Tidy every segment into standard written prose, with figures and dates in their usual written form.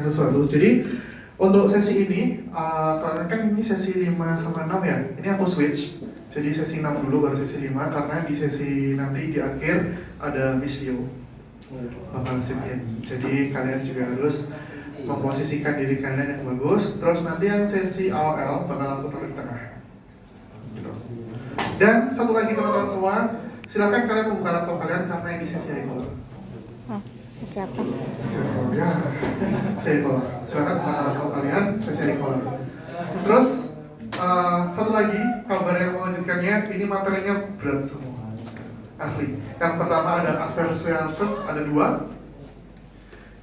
sesuatu. Jadi untuk sesi ini, karena kan ini sesi 5 sama 6 ya, ini aku switch. Jadi sesi 6 dulu baru sesi 5, karena di sesi nanti di akhir ada Miss Vio bakal sipin. Jadi kalian juga harus memposisikan diri kalian yang bagus. Terus nanti yang sesi AOL bakal aku taruh di tengah gitu. Dan satu lagi teman-teman semua, silakan kalian membuka laptop kalian karena ini sesi iColor. Siapa? Ya, iColor. Silakan buka laptop kalian, sesi iColor. Terus satu lagi kabar yang mengejutkannya, ini materinya berat semua. Asli. Yang pertama ada adversarial search, ada 2.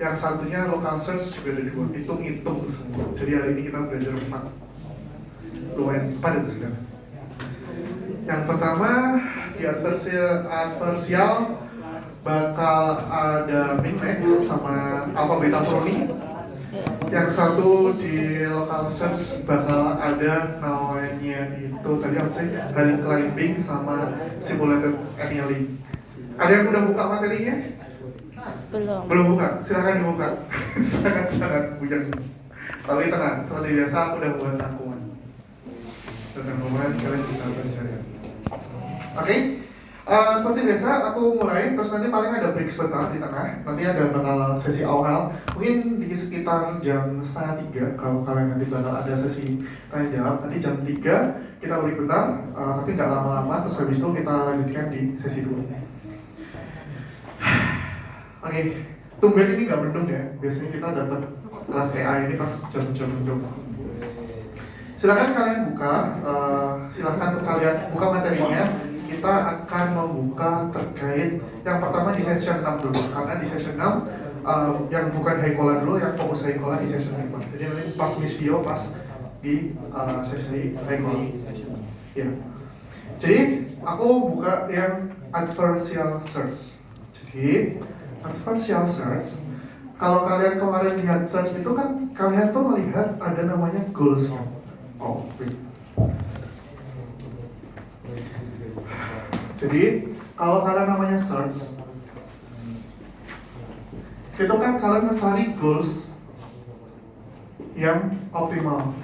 Yang satunya local search juga ada 2. Hitung-hitung semua. Jadi hari ini kita belajar 4. Lumayan padat sekali. Yang pertama di adversarial bakal ada min-max sama alpha beta troni. Yang satu di local search bakal ada namanya itu tadi apa sih? Hill climbing sama simulated annealing. Ada yang udah buka materinya? Belum buka, silahkan dibuka. Sangat-sangat bujang. Tapi tenang, seperti biasa aku udah buat rangkuman. Teman-teman kalian bisa baca ya. Oke, seperti biasa aku mulai, terus nanti paling ada break sebentar di tengah. Nanti ada bakal sesi awal, mungkin di sekitar jam 2:30 kalau kalian nanti bakal ada sesi tanya jawab. Nanti jam 3 kita break bentar, tapi nggak lama-lama. Terus habis itu kita lanjutkan di sesi 2. Oke, tumben ini nggak mendung ya. Biasanya kita dapat kelas EA ini pas jam-jam mendung. Silakan kalian buka, silakan kalian buka materinya. Kita akan membuka terkait yang pertama di session 6 dulu, karena di session 6 yang bukan Haikola dulu, yang fokus Haikola di session 5. Jadi nanti pas Miss Vio pas di sesi Haikola. Ya. Jadi aku buka yang adversarial search. Jadi adversarial search, kalau kalian kemarin lihat search itu kan kalian tuh melihat ada namanya goals. Oh, wait. Jadi kalau kalian namanya search, itu kan kalian mencari goals yang optimal.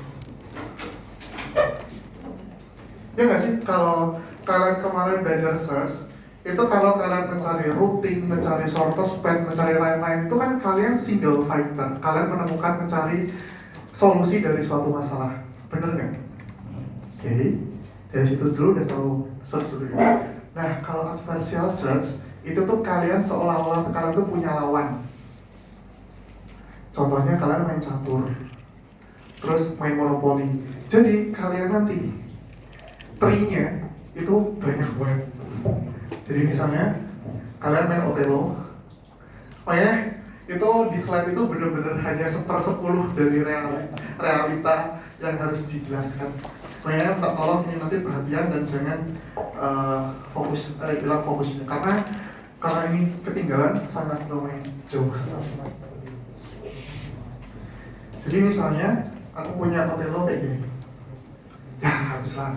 Ya nggak sih? Kalau kalian kemarin belajar search, itu kalau kalian mencari routing, mencari shortest path, mencari lain-lain, itu kan kalian single fighter. Kalian menemukan mencari solusi dari suatu masalah. Bener nggak? Oke, dari situ dulu udah tahu search dulu ya. Nah, kalau adversarial search, itu tuh kalian seolah-olah kalian tuh punya lawan. Contohnya kalian main catur, terus main monopoli. Jadi kalian nanti tree-nya itu banyak banget. Jadi misalnya kalian main Othello, makanya itu di slide itu benar-benar hanya 1/10 dari realita yang harus dijelaskan. Makanya minta tolong ini nanti perhatian dan jangan hilang fokusnya, karena ini ketinggalan sangat lumayan jauh. Jadi misalnya aku punya Othello kayak gini, ya habis lah.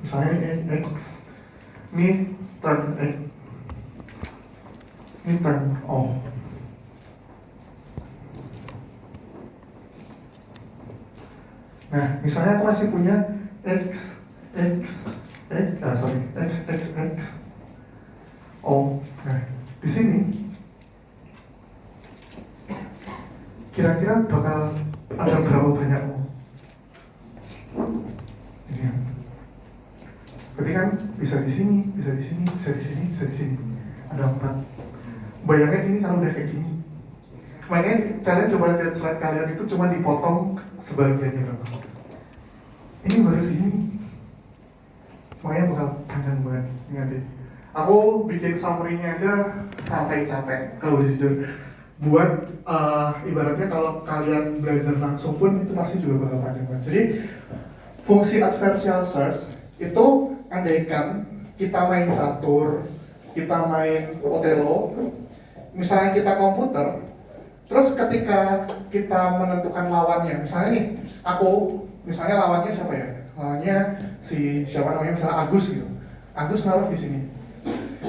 Misalnya ini X, ini turn X, ini turn O. Nah, misalnya aku masih punya X, O. Nah, di sini kira-kira bakal ada berapa banyak O? Ini ya. Berarti kan bisa di sini, bisa di sini, bisa di sini, bisa di sini. Ada 4. Bayangkan ini kalau udah kayak gini. Makanya kalian coba lihat slide kalian itu cuma dipotong sebagiannya dong. Ini baru sini. Makanya bakal panjang banget. Ingat deh. Aku bikin summary-nya aja sampai capek kalau jujur. Buat ibaratnya kalau kalian belajar langsung pun itu pasti juga bakal panjang banget. Jadi fungsi adversarial search itu andaikan kita main catur, kita main Othello, misalnya kita komputer, terus ketika kita menentukan lawannya, misalnya nih, misalnya lawannya siapa ya? Lawannya si siapa namanya, misalnya Agus gitu. Agus naruh di sini.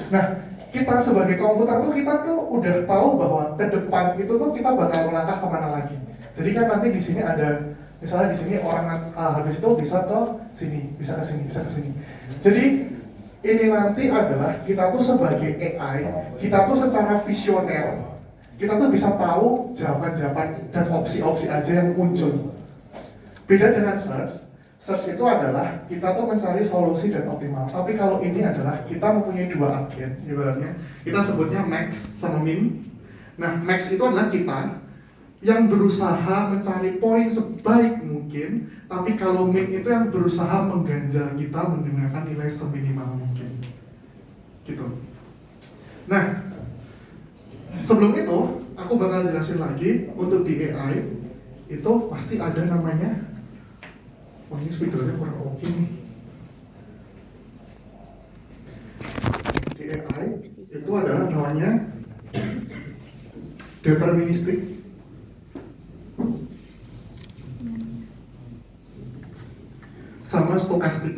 Nah, kita sebagai komputer tuh kita tuh udah tahu bahwa ke depan itu tuh kita bakal melangkah kemana lagi. Jadi kan nanti di sini ada, misalnya di sini orang habis itu bisa ke sini, bisa ke sini, bisa ke sini. Jadi ini nanti adalah kita tuh sebagai AI, kita tuh secara visioner, kita tuh bisa tahu jawaban-jawaban dan opsi-opsi aja yang muncul. Beda dengan search itu adalah kita tuh mencari solusi dan optimal. Tapi kalau ini adalah kita mempunyai dua agen, ibaratnya kita sebutnya max sama min. Nah, max itu adalah kita yang berusaha mencari poin sebaik mungkin, tapi kalau min itu yang berusaha mengganjal kita menggunakan nilai seminimal mungkin. Gitu. Nah, sebelum itu aku bakal jelasin lagi untuk di AI itu pasti ada namanya. Wah, ini speedernya kurang oke nih. Di AI itu adalah namanya deterministik sama stokastik.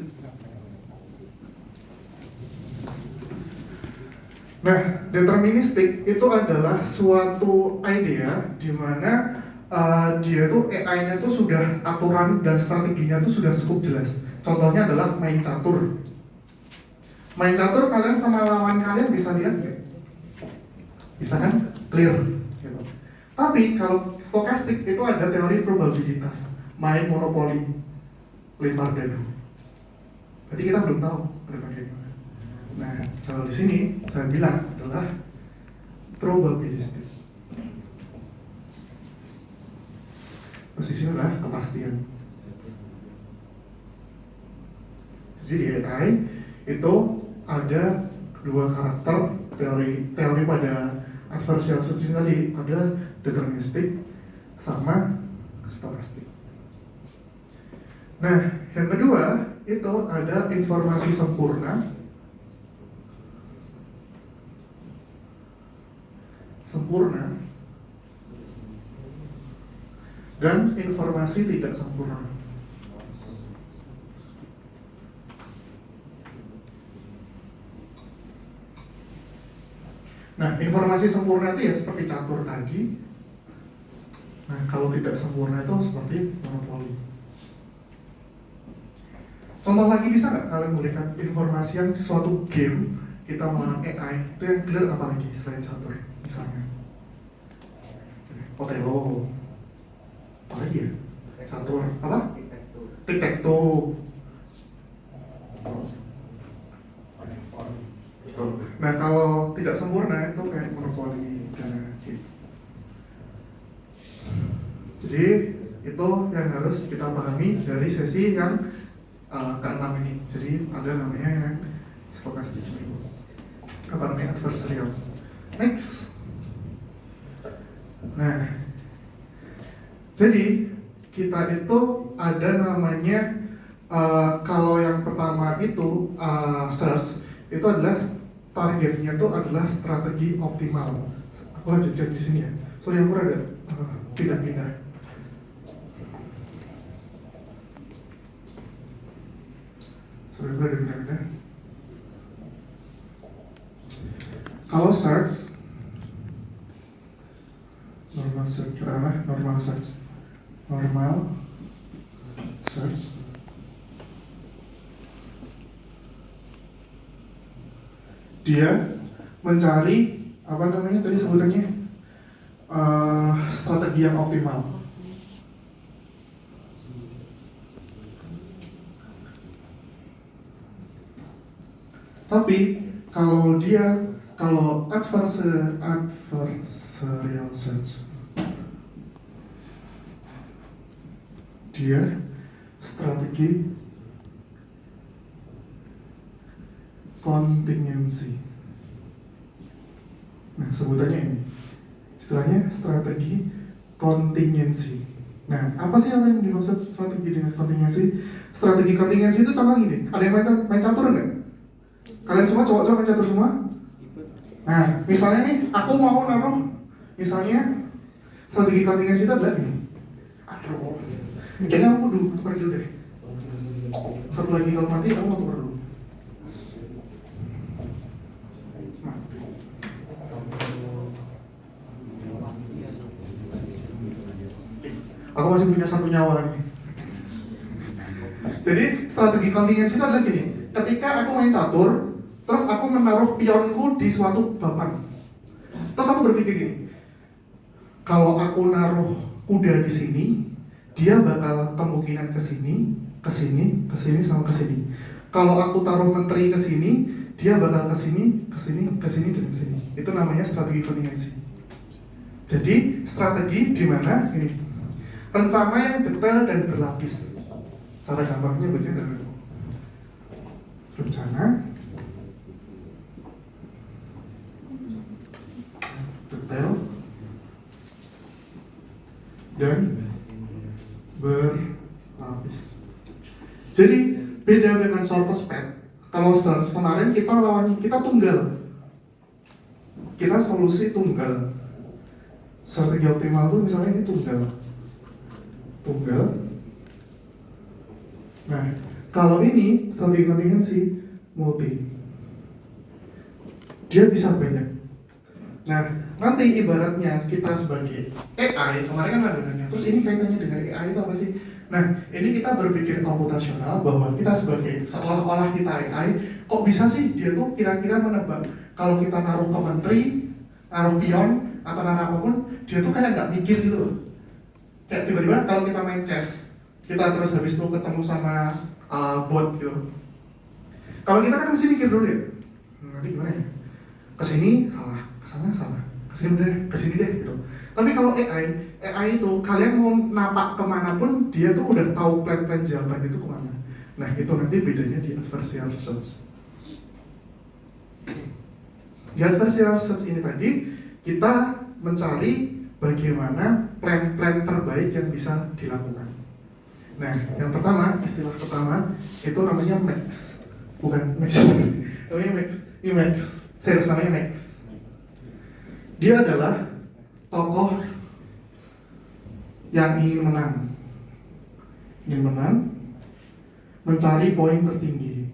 Nah, deterministik itu adalah suatu idea di mana dia tuh AI-nya tuh sudah aturan dan strateginya tuh sudah cukup jelas. Contohnya adalah main catur. Main catur kalian sama lawan kalian bisa lihat nggak? Bisa kan? Clear. Gitu. Tapi kalau stokastik itu ada teori probabilitas. Main monopoli, lempar dadu. Berarti kita belum tahu ke depan kayak gimana. Nah, kalau di sini saya bilang adalah probabilistik. Posisinya adalah kepastian. Jadi di AI itu ada dua karakter teori pada adversarial search tadi, ada deterministik sama stokastik. Nah, yang kedua itu ada informasi sempurna dan informasi tidak sempurna. Nah, informasi sempurna itu ya seperti catur tadi. Nah, kalau tidak sempurna itu seperti monopoli. Contoh lagi bisa nggak kalian memberikan informasi yang suatu game kita melawan AI itu yang clear apa lagi selain catur? Misalnya Otelo, apa lagi ya? Catur, apa? Tic-tac-toe. Nah, kalau tidak sempurna itu kayak monopoli dan chip. Jadi itu yang harus kita pahami dari sesi yang ke-6 ini. Jadi ada namanya yang stokastik, apa namanya adversarial. Next. Nah, jadi kita itu ada namanya kalau yang pertama itu search itu adalah targetnya itu adalah strategi optimal. Aku lanjutkan di sini ya. Sorry, aku ada pindah-pindah. Sorry, aku ada pindah-pindah. Kalau search, normal search, dia mencari apa namanya tadi sebutannya strategi yang optimal. Tapi kalau adversarial search, dia strategi kontingensi. Nah, sebutannya ini, istilahnya strategi kontingensi. Nah, apa sih yang dimaksud strategi dengan kontingensi? Strategi kontingensi itu contoh gini, ada yang main catur nggak? Kalian semua cowok-cowok main catur semua? Nah, misalnya nih, aku mau naruh, misalnya strategi kontingensi itu adalah ini. Aduh, kayaknya aku tukar dulu deh. Satu lagi kalau mati, kamu mau tukar dulu. Aku masih punya satu nyawa nih. Jadi strategi kontingensi itu adalah gini, ketika aku main catur, terus aku menaruh pionku di suatu papan. Terus aku berpikir gini, kalau aku naruh kuda di sini, dia bakal kemungkinan ke sini, ke sini, ke sini, sama ke sini. Kalau aku taruh menteri ke sini, dia bakal ke sini, ke sini, ke sini, dan ke sini. Itu namanya strategi kontingensi. Jadi strategi di mana ini rencana yang detail dan berlapis. Cara gampangnya begini adalah rencana detail dan berlapis. Jadi beda dengan shortest path. Kalau search kemarin kita lawannya kita tunggal, kita solusi tunggal. Strategi optimal itu misalnya ini tunggal. Nah, kalau ini strategi kontingensi multi, dia bisa banyak. Nah, nanti ibaratnya kita sebagai AI, kemarin kan ada nanya, terus ini kaitannya dengan AI itu apa sih? Nah, ini kita berpikir komputasional bahwa kita sebagai seolah-olah kita AI, kok bisa sih dia tuh kira-kira menebak kalau kita naruh ke menteri, naruh pion, atau naruh apapun, dia tuh kayak nggak mikir gitu loh. Kayak tiba-tiba kalau kita main chess, kita terus habis itu ketemu sama bot gitu. Kalau kita kan mesti mikir dulu ya, nanti gimana ya? Kesini salah, kesana salah, kesini bener, kesini deh gitu. Tapi kalau AI itu kalian mau napak kemanapun dia tuh udah tahu plan-plan jawaban itu kemana. Nah itu nanti bedanya di adversarial search. Di adversarial search ini tadi kita mencari bagaimana plan-plan terbaik yang bisa dilakukan. Nah yang pertama, istilah pertama itu namanya max, bukan max, namanya max, ini max. Saya harus namanya Max. Dia adalah tokoh yang ingin menang, mencari poin tertinggi.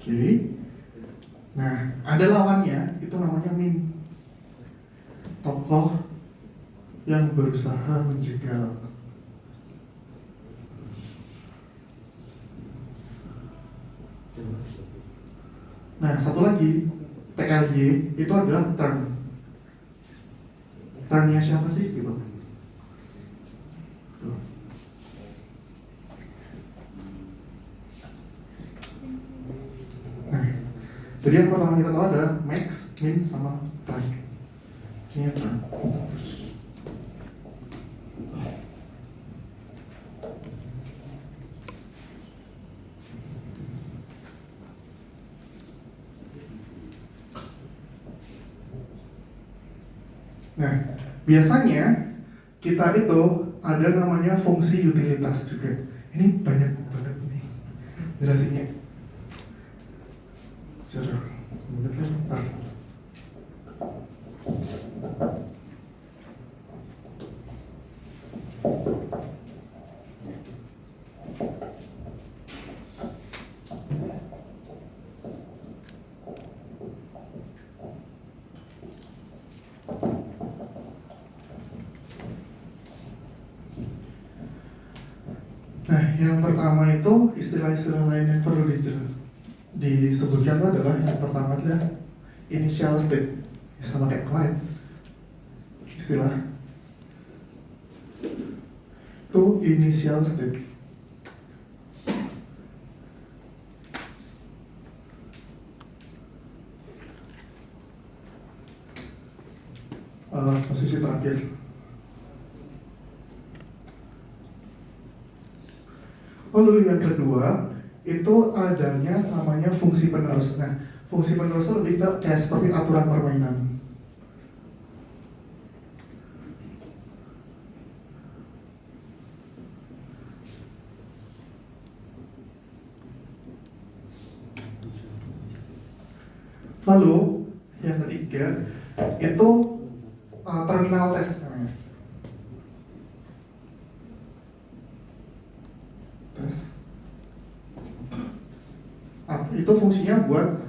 Oke. Nah, ada lawannya, itu namanya min. Tokoh yang berusaha menjegal. Nah, satu lagi, TLY itu adalah turn. Turnnya siapa sih gitu? Nah, jadi yang pertama kita tahu adalah max, min, sama turn. Ini turn. Nah, biasanya kita itu ada namanya fungsi utilitas juga. Ini banyak banget nih jelasinnya. Coba, bentar. Nah, yang pertama itu istilah-istilah lain yang perlu disebutkan itu adalah yang pertama adalah initial state, sama kayak kemarin istilah itu initial state. Posisi terakhir. Lalu yang kedua itu adanya namanya fungsi penerus. Nah, fungsi penerus itu lebih kayak seperti aturan permainan. Lalu yang ketiga itu terminal test namanya. Itu fungsinya buat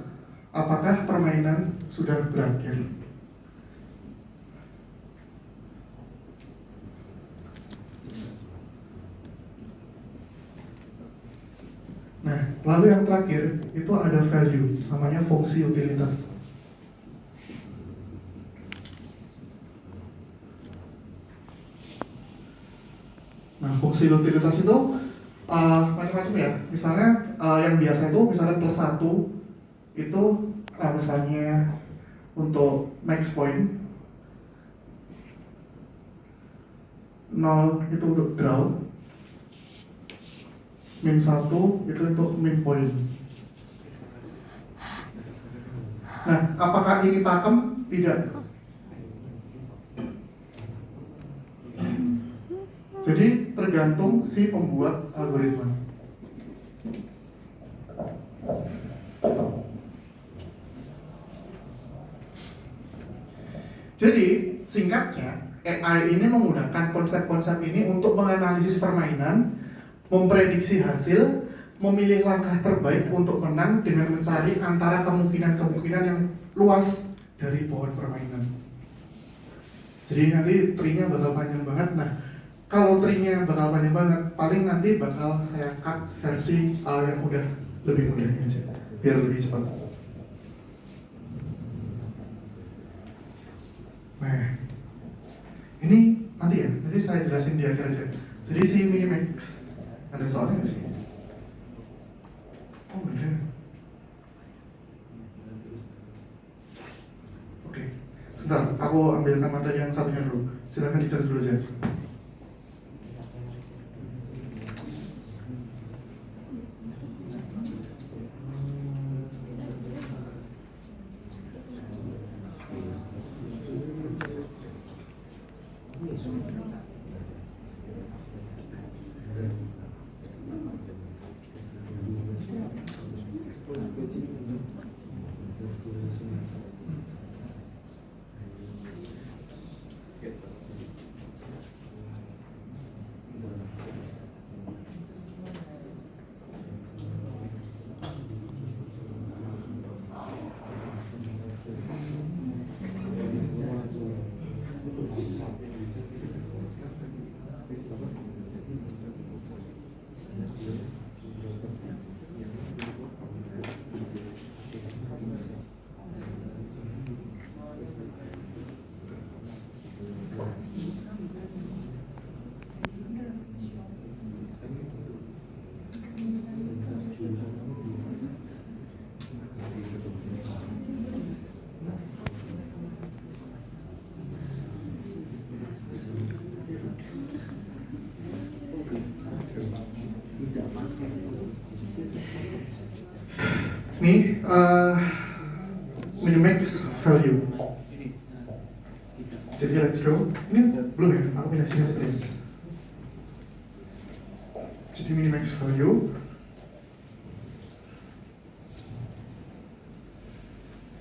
apakah permainan sudah berakhir. Lalu yang terakhir itu ada value, namanya fungsi utilitas. Nah, fungsi utilitas itu macam-macam ya. Misalnya yang biasa itu misalnya plus 1 itu misalnya untuk max point, 0 itu untuk draw, min 1 itu untuk min point. Nah, apakah ini pakem? Tidak. Jadi tergantung si pembuat algoritma. Jadi singkatnya, AI ini menggunakan konsep-konsep ini untuk menganalisis permainan, memprediksi hasil, memilih langkah terbaik untuk menang dengan mencari antara kemungkinan-kemungkinan yang luas dari pohon permainan. Jadi nanti tree-nya bakal panjang banget. Nah, kalau tree-nya bakal panjang banget, paling nanti bakal saya cut versi yang udah lebih mudah aja, biar lebih cepat. Nah, ini nanti saya jelasin di akhir aja. Jadi si minimax, ada soalnya nggak sih? Oh ada. Oke, sebentar, aku ambilkan materi yang satunya dulu. Silahkan dicari dulu aja. Nih, minimax value. Jadi let's go. Ini belum ya? Aku pindah sini sebenarnya. Jadi minimax value.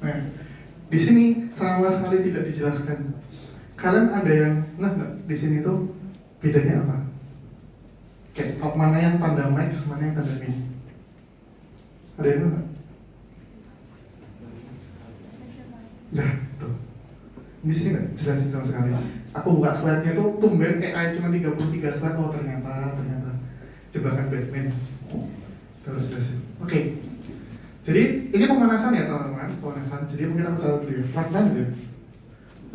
Nah, di sini sama sekali tidak dijelaskan. Kalian ada yang nggak di sini tuh bedanya apa? Kayak mana yang tanda max, mana yang tanda min? Ada yang nggak? Nah, tuh. Di sini nggak jelasin sama sekali. Aku buka slide-nya tuh tumben AI cuma 33 slide. Oh ternyata jebakan Batman. Terus jelasin. Oke. Jadi ini pemanasan ya teman-teman, pemanasan. Jadi mungkin aku catat dulu ya. Pelan-pelan aja.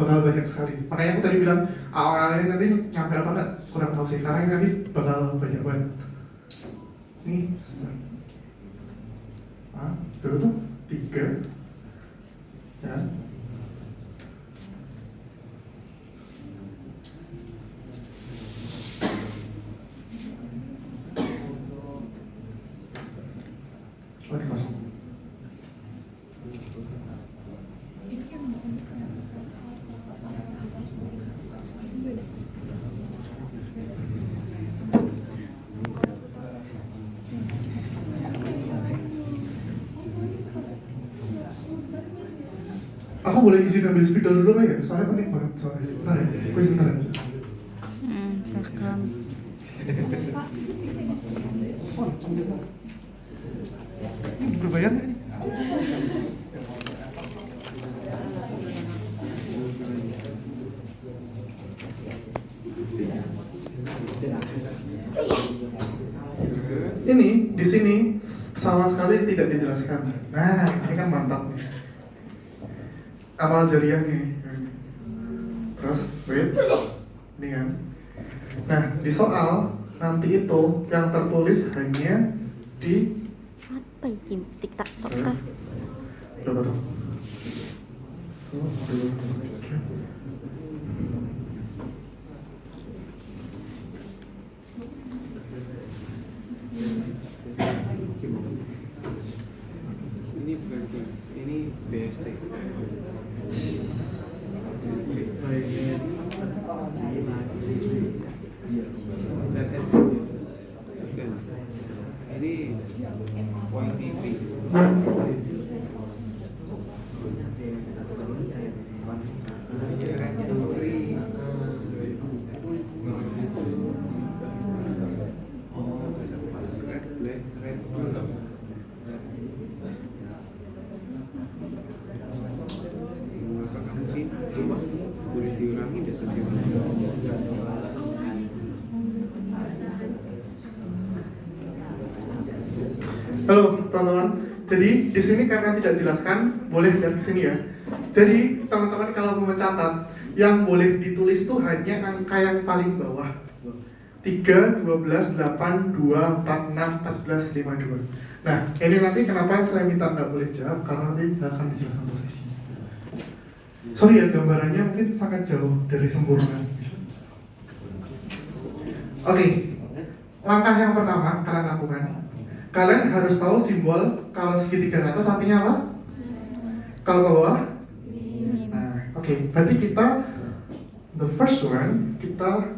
Bakal banyak sekali. Makanya aku tadi bilang awalnya nanti nyampe apa nggak kurang tahu sih. Karena nanti bakal banyak banget. Nih, sebentar. Dulu tuh 3 ya. Oh, ini kosong. Aku boleh izin ambil spidol dulu nggak ya? Soalnya penting banget soalnya. Bentar ya, aku izin bentar ya. Welcome. Berbayar nggak nih? Ini di sini sama tidak dijelaskan. Nah, ini kan mantap nih. Amal jariah nih. Terus, wait, ini kan. Nah, di soal nanti itu yang tertulis hanya di Apa ini? Tik-tak tok kah? berapa tuh? Ini bukan tim, ini BST. Bukan. Ini poin inti. Oh, red, black, red, yellow. Mengatakan sih, tulis diulangi dan Halo teman-teman, jadi di sini karena tidak dijelaskan, boleh lihat di sini ya. Jadi teman-teman kalau mau mencatat, yang boleh ditulis tuh hanya angka yang paling bawah. 3, 12, 8, 2, 4, 6, 14, 52. Nah, ini nanti kenapa saya minta nggak boleh jawab, karena nanti nggak akan dijelaskan posisinya. Sorry ya, gambarannya mungkin sangat jauh dari sempurna. Oke, langkah yang pertama kalian lakukan. Kalian harus tahu simbol kalau segitiga ke atas artinya apa? Kalau ke bawah? Nah, oke. Berarti kita the first one kita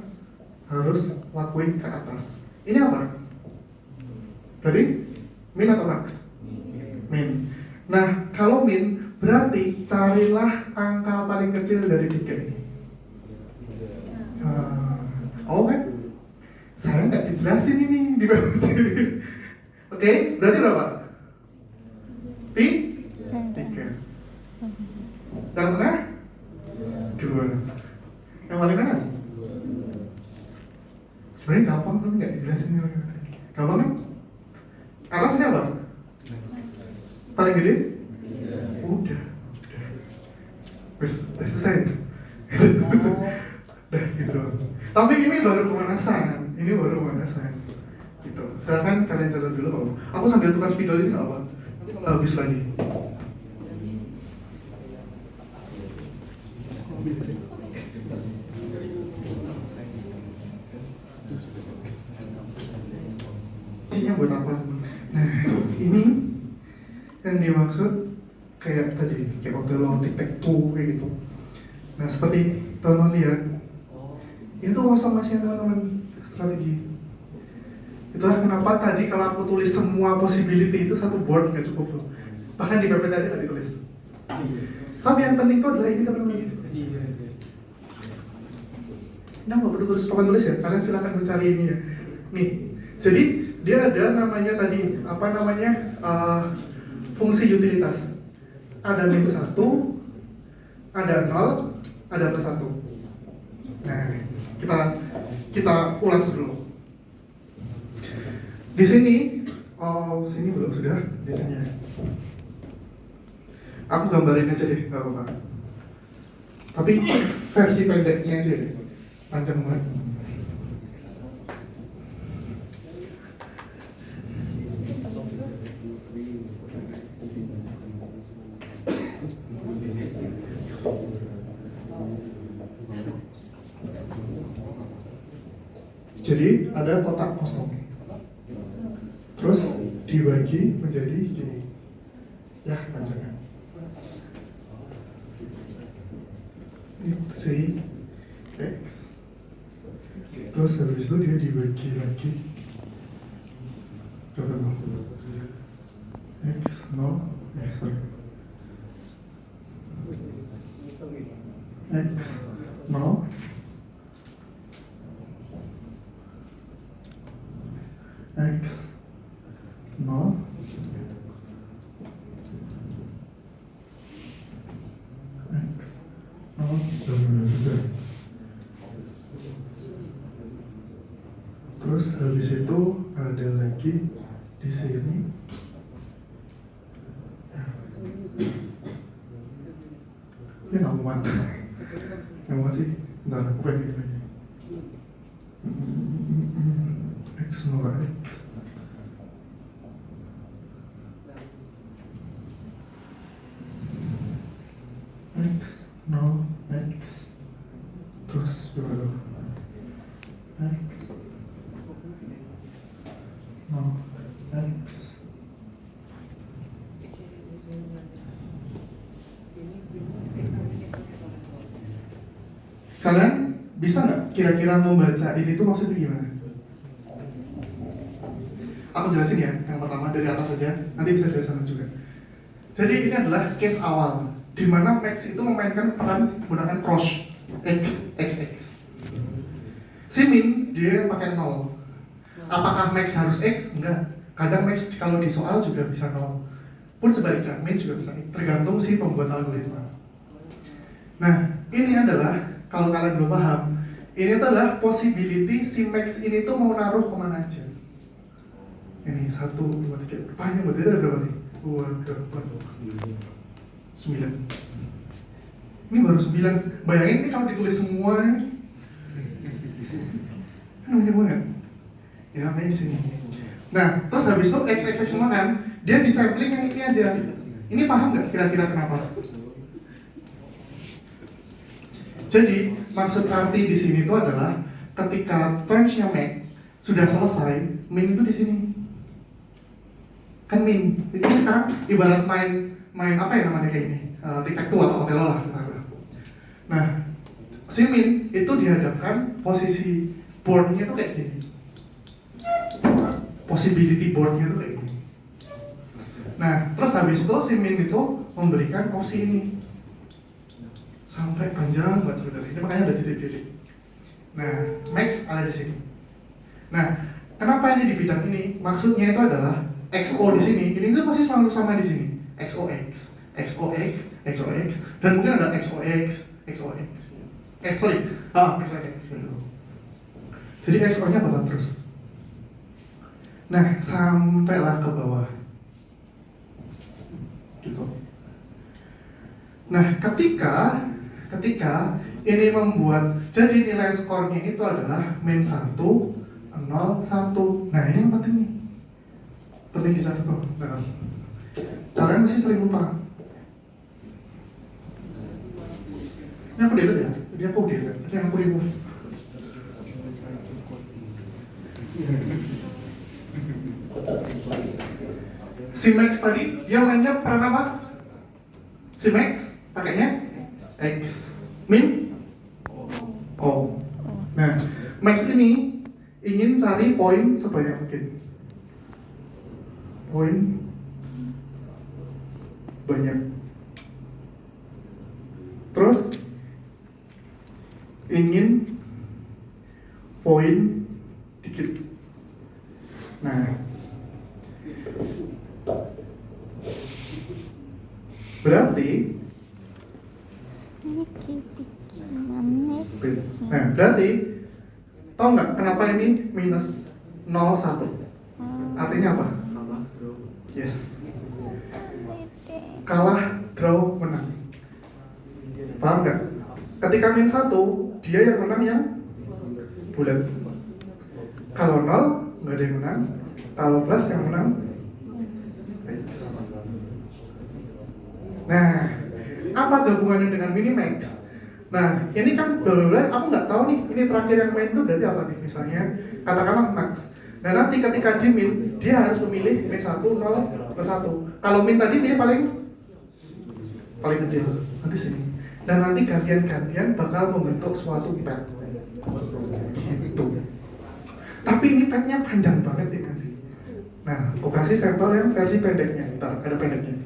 harus lakuin ke atas. Ini apa? Berarti min atau max? Min. Nah, kalau min berarti carilah angka paling kecil dari 3 ini. Oh kan? Saya nggak dijelasin ini di bawah. Oke, berarti berapa? 3. Yang tengah? 2. Yang paling kanan? Sebenarnya gampang tapi nggak dijelasin. Gampang kan? Atas ini apa? Paling gede? Udah. Wes selesai. Udah gitu. Tapi ini baru pemanasan. Gitu. Silakan kalian catat dulu kalau aku sambil tukar spidol ini nggak apa. Nanti kalau habis lagi. Ini buat apa? Nah, ini yang dimaksud kayak tadi, kayak Otelo, tic-tac-toe kayak gitu. Nah, seperti teman-teman lihat, ini tuh kosong masih teman-teman strategi. Itulah kenapa tadi kalau aku tulis semua possibility itu satu board nggak cukup tuh. Bahkan di PPT aja nggak ditulis. Tapi yang penting tuh adalah ini teman-teman. Nah, nggak perlu tulis papan tulis ya. Kalian silahkan mencari ini ya. Nih, jadi dia ada namanya tadi apa namanya fungsi utilitas. Ada min 1, ada 0, ada plus 1. Nah, kita ulas dulu. Di sini, sini belum sudah di sini. Aku gambarin aja deh, nggak apa-apa. Tapi versi pendeknya aja deh, panjang banget. Jadi ada kotak kosong. Terus dibagi menjadi gini. Ya, panjangnya. Ini X. Terus habis itu dia dibagi lagi. Berapa? X 0, sorry. X 0. X 0 X 0. Terus habis itu ada lagi di sini Ini nggak muat. Nggak muat sih. Bentar, aku pengen gitu aja. X nol X. X nol X. Terus berapa? X nol X. Kalian bisa nggak kira-kira membaca ini tuh maksudnya gimana? Aku jelasin ya, yang pertama dari atas saja, nanti bisa dari sana juga. Jadi ini adalah case awal, di mana Max itu memainkan peran menggunakan cross X, X, X. Si Min, dia pakai 0. Apakah Max harus X? Enggak. Kadang Max kalau di soal juga bisa 0. Pun sebaliknya, Min juga bisa, tergantung si pembuat algoritma. Nah, ini adalah kalau kalian belum paham, ini adalah possibility si Max ini tuh mau naruh kemana aja. Ini 1, 2, 3, panjang berarti ada berapa nih? 2, 3, 4, 9. Ini baru 9. Bayangin ini kalau ditulis semua ini, kan banyak banget. Ya namanya di sini. Nah, terus habis itu x semua kan, dia di sampling yang ini aja. Ini paham nggak kira-kira kenapa? Jadi maksud arti di sini itu adalah ketika trench-nya Mac sudah selesai, min itu di sini. Kan min, itu sekarang ibarat main apa ya namanya kayak ini, tic-tac-toe atau Othello lah. Nah, si min itu dihadapkan posisi board-nya itu kayak gini. Possibility board-nya itu kayak gini. Nah, terus habis itu si min itu memberikan opsi ini. Sampai panjang buat sebenarnya, ini makanya ada titik-titik. Nah, Max ada di sini. Nah, kenapa ini di bidang ini? Maksudnya itu adalah XO di sini, ini tuh pasti selalu sama di sini. XOX, XOX, XOX, dan mungkin ada XOX, XOX. XOX. Jadi XO-nya bakal terus. Nah, sampailah ke bawah. Gitu. Nah, ketika ini membuat, jadi nilai skornya itu adalah min 1, 0, 1. Nah, ini yang penting nih. Penting kisah itu. Nah, caranya masih sering lupa. Ini aku delete ya? Ini aku delete, ini yang aku remove. Si Max tadi, dia mainnya peran apa? Si Max pakainya X, min O. Nah, Max ini ingin cari poin sebanyak mungkin. Poin banyak. Terus ingin poin dikit. Nah, berarti nah, berarti tau nggak kenapa ini minus 0,1? Artinya apa? Yes. Kalah, draw, menang. Paham nggak? Ketika min 1, dia yang menang yang bulat. Kalau 0, nggak ada yang menang. Kalau plus yang menang X. Nah, apa gabungannya dengan minimax? Nah, ini kan blablabla, aku nggak tahu nih, ini terakhir yang main tuh berarti apa nih? Misalnya, katakanlah max. Nah, nanti ketika di min, dia harus memilih min 1, 0, plus 1. Kalau min tadi pilih paling kecil, nanti sini. Dan nanti gantian-gantian bakal membentuk suatu pad. Gitu. Tapi ini padnya panjang banget ya nanti. Nah, aku kasih sampel yang versi pendeknya. Ntar, ada pendeknya.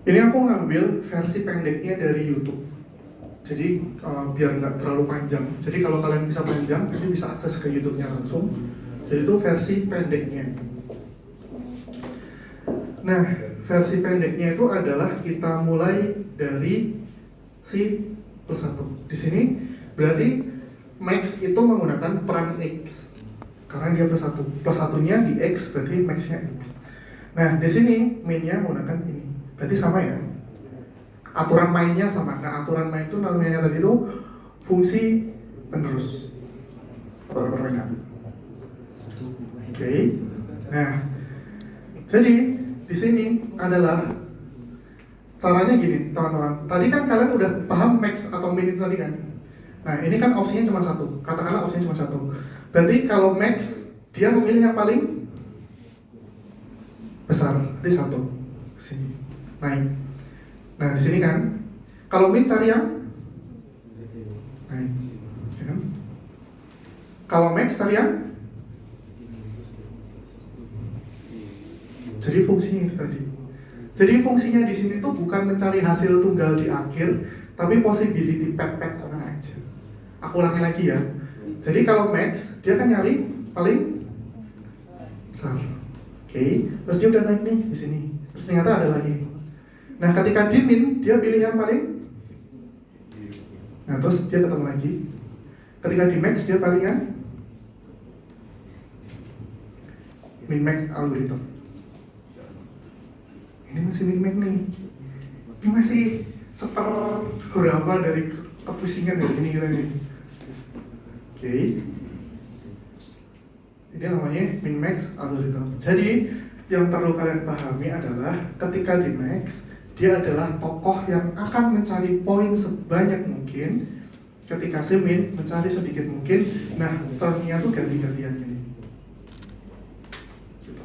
Ini aku ngambil versi pendeknya dari YouTube. Jadi biar nggak terlalu panjang. Jadi kalau kalian bisa panjang, nanti bisa akses ke YouTube-nya langsung. Jadi itu versi pendeknya. Nah, versi pendeknya itu adalah kita mulai dari si plus 1. Di sini berarti max itu menggunakan peran X. Karena dia plus 1. Plus 1-nya di X, berarti max-nya X. Nah, di sini min-nya menggunakan ini. Berarti sama ya? Aturan mainnya sama. Nah, aturan main itu namanya tadi itu fungsi penerus atau permainan. Oke. Nah, jadi di sini adalah caranya gini, teman-teman. Tadi kan kalian udah paham max atau min itu tadi kan? Nah, ini kan opsinya cuma satu. Katakanlah opsinya cuma satu. Berarti kalau max dia memilih yang paling besar, berarti 1. Sini. Naik. Nah, di sini kan kalau min cari yang naik. Ya kan? Kalau max cari yang jadi fungsinya itu tadi. Jadi fungsinya di sini tuh bukan mencari hasil tunggal di akhir, tapi possibility pet aja. Aku ulangi lagi ya. Jadi kalau max dia kan nyari paling besar. Oke, terus dia udah naik nih di sini. Terus ternyata ada lagi. Nah, ketika di min dia pilih yang paling. Nah, terus dia ketemu lagi. Ketika di max dia paling yang min max algorithm. Ini masih min-max nih. Ini masih seberapa dari kepusingan dari ini kita nih. Oke. Ini namanya min-max algorithm. Jadi yang perlu kalian pahami adalah ketika di max dia adalah tokoh yang akan mencari poin sebanyak mungkin. Ketika si min mencari sedikit mungkin. Nah, turn-nya tuh ganti-gantian gini. Gitu.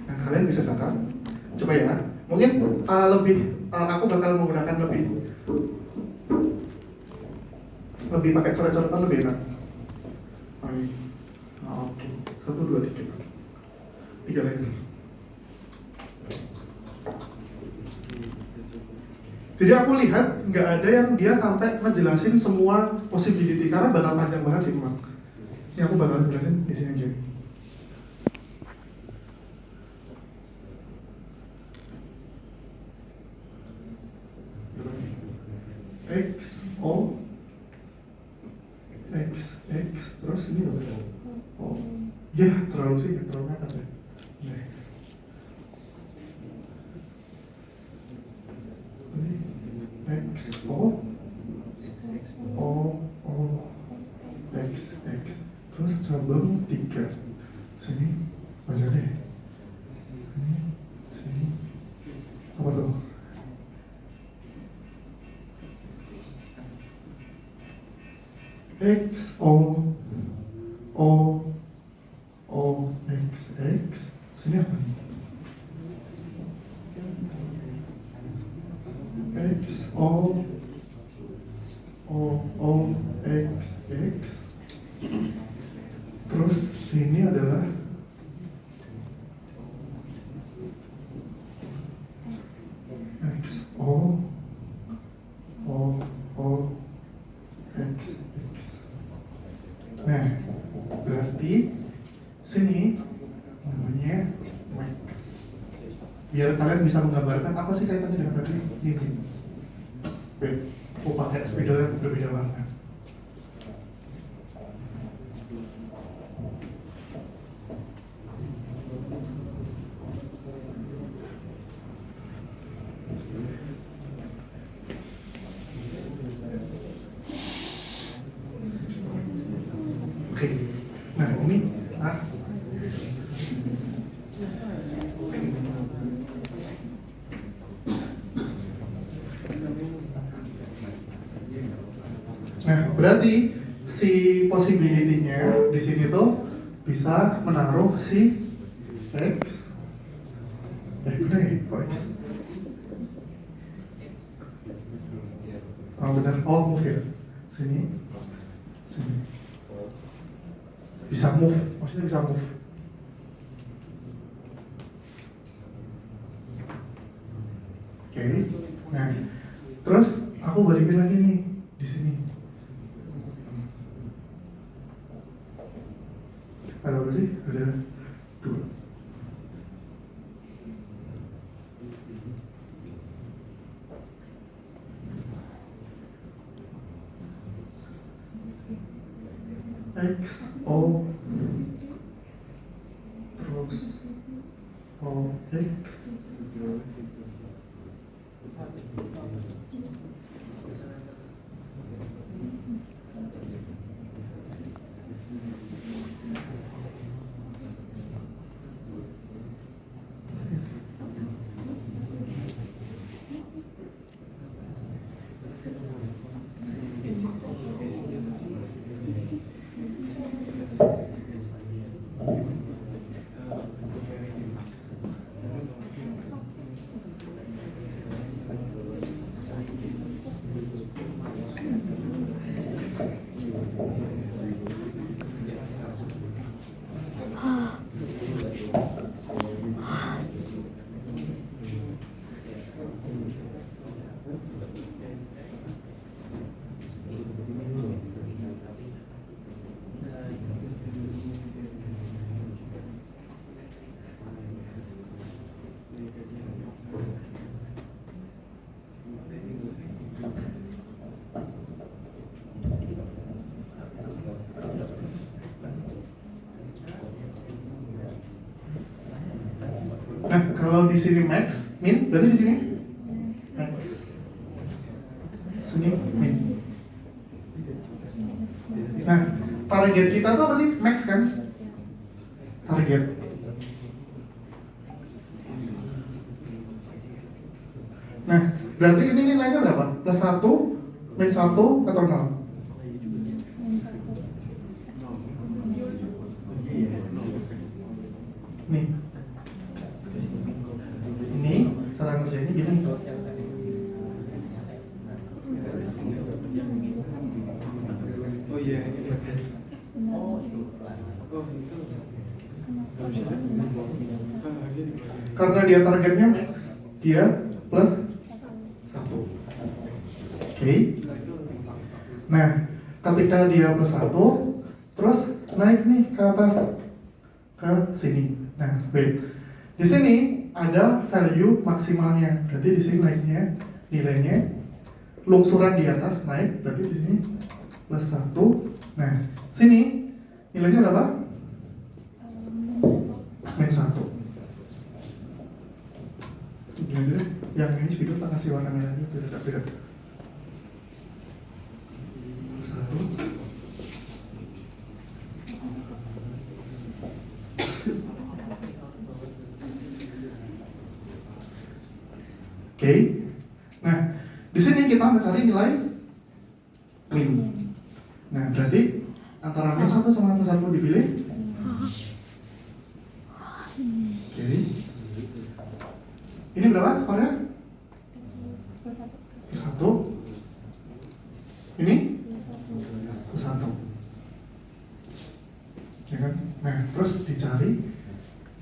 Nah, kalian bisa catat. Coba ya, mungkin aku bakal menggunakan lebih pakai coret-coretan lebih enak. Oke, 1, 2, 3 lagi. Jadi aku lihat nggak ada yang dia sampai ngejelasin semua possibility karena bakal panjang banget sih memang. Ini aku bakal jelasin di sini aja. X, O, X, terus ini loh. Oh, ya terlalu sih, terlalu ngangkat ya. X, O, X, terus cabang 3. Sini, baca deh. Sini, apa tuh? X, O, X. Sini apa nih? X, O, X. Terus sini adalah X, O, X. Nah, berarti sini namanya max. Biar kalian bisa menggambarkan apa sih kaitannya dengan tadi ini. Aku pakai spidol yang berbeda warna. Oke, nah ini nah berarti si possibility-nya di sini tuh bisa menaruh si X. Bener ya? Kok X? Oh benar, move ya. Sini. Bisa move, maksudnya bisa move. Ada apa sih? Ada 2. X, O, terus O, X. Nah, kalau di sini max, min, berarti di sini max. Sini min. Nah, target kita tuh apa sih? Max kan? Target. Nah, berarti ini nilainya berapa? Plus 1, min 1, atau 0? Nih. Ini cara ngerjainnya gini. Oh iya, iya. Oh itu. Karena dia targetnya max, dia plus 1. Oke. Nah, ketika dia plus 1, terus naik nih ke atas, ke sini. Nah, wait. Di sini ada value maksimalnya. Berarti di sini naiknya nilainya lungsuran di atas naik, berarti di sini plus 1. Nah, sini nilainya berapa? Min 1. Jadi yang ini spidol tak kasih warna merahnya beda. 1. Oke. Nah, di sini kita mencari nilai min. Nah, berarti antara min 1 sama plus 1 dipilih. Oke. Ini berapa skornya? Plus 1. Ini? Plus 1. Ya kan? Nah, terus dicari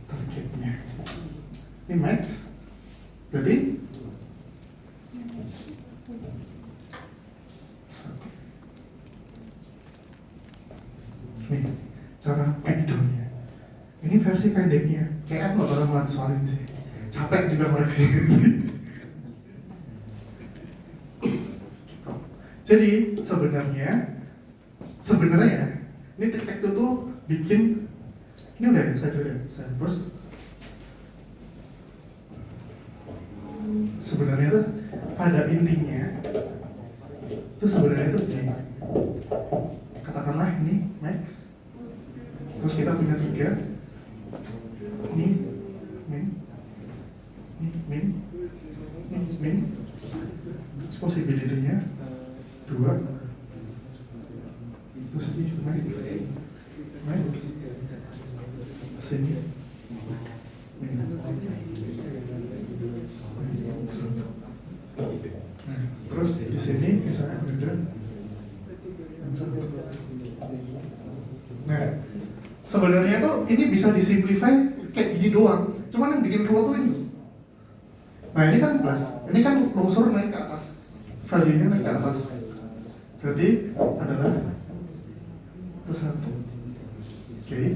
targetnya. Ini max. Jadi nih cara breakdownnya. Ini versi pendeknya. Kayak aku gak bakal mulai soal ini sih. Capek juga koreksi. Jadi sebenarnya ini tic-tac-toe tuh bikin ini udah ya, saya terus sebenarnya tuh pada intinya itu sebenarnya tuh gini. Katakanlah ini max, terus kita punya 3, ini min, terus possibility-nya 2, terus ini max, sini min. Nah, terus di sini misalnya ada nah, sebenarnya tuh ini bisa disimplify kayak gini doang. Cuman yang bikin rumah tuh ini. Nah, ini kan plus, ini kan lungsur naik ke atas, value-nya naik ke atas. Berarti adalah plus 1. Oke.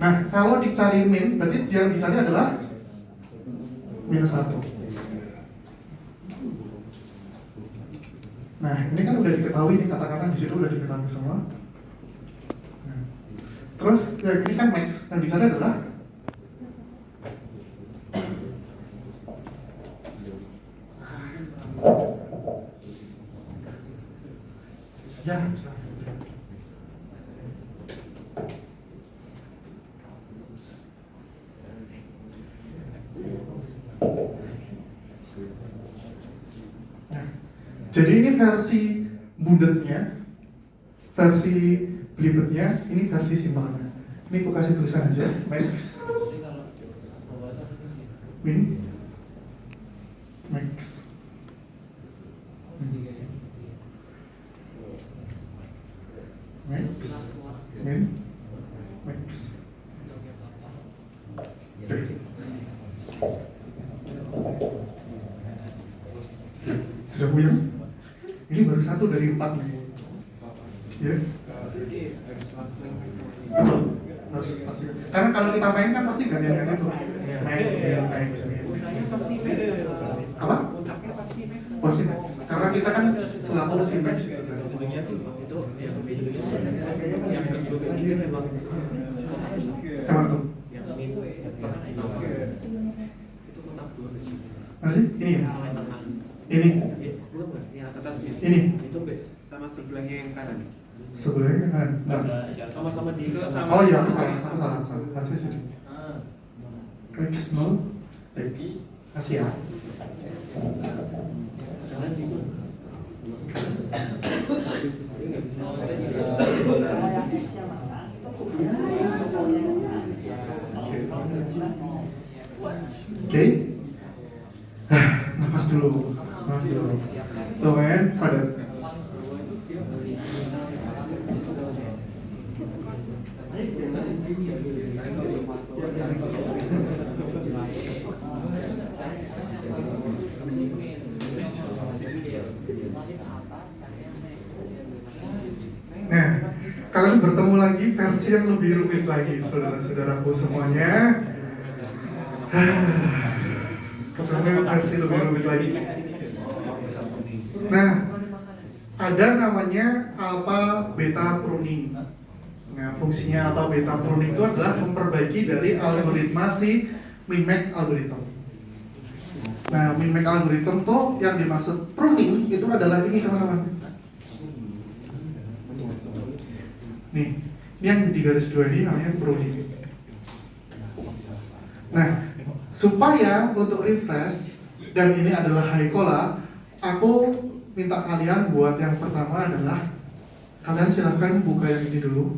Nah, kalau dicari min, berarti yang dicari adalah minus 1. Nah, ini kan udah diketahui nih, katakanlah di situ udah diketahui semua. Nah, terus yang ini kan max, yang dicari adalah ya, nah, jadi ini versi bulatnya, versi belibetnya, ini versi simpelnya. Ini aku kasih tulisan aja, max, min, max, max, min, max. Sudah punya? Ini baru 1 dari 4 nih. Ya. Betul. Harus pasti. Karena kalau kita main kan pasti gantian itu. Max, min, max, min. Apa? Pasti max. Karena kita kan selalu si max gitu kan. Kamar tuh. Mana sih? Ini ya? Ini? Ini? Sama sebelahnya yang kanan. Sebelahnya yang kanan? Sama-sama di itu sama. Oh iya, aku salah. Harusnya sini. X 0, X. Kasih ya. Oke. Nafas dulu. Lumayan padat. Nah, kalian bertemu lagi versi yang lebih rumit lagi, saudara-saudaraku semuanya. Ketemu versi lebih rumit lagi. Nah, ada namanya alpha beta pruning. Nah, fungsinya alpha beta pruning itu adalah memperbaiki dari algoritma si min-max algorithm. Nah, min-max algorithm tuh yang dimaksud pruning itu adalah ini teman-teman. Nih, ini yang di garis 2 ini namanya pruning. Nah, supaya untuk refresh dan ini adalah high cola, aku minta kalian buat yang pertama adalah kalian silahkan buka yang ini dulu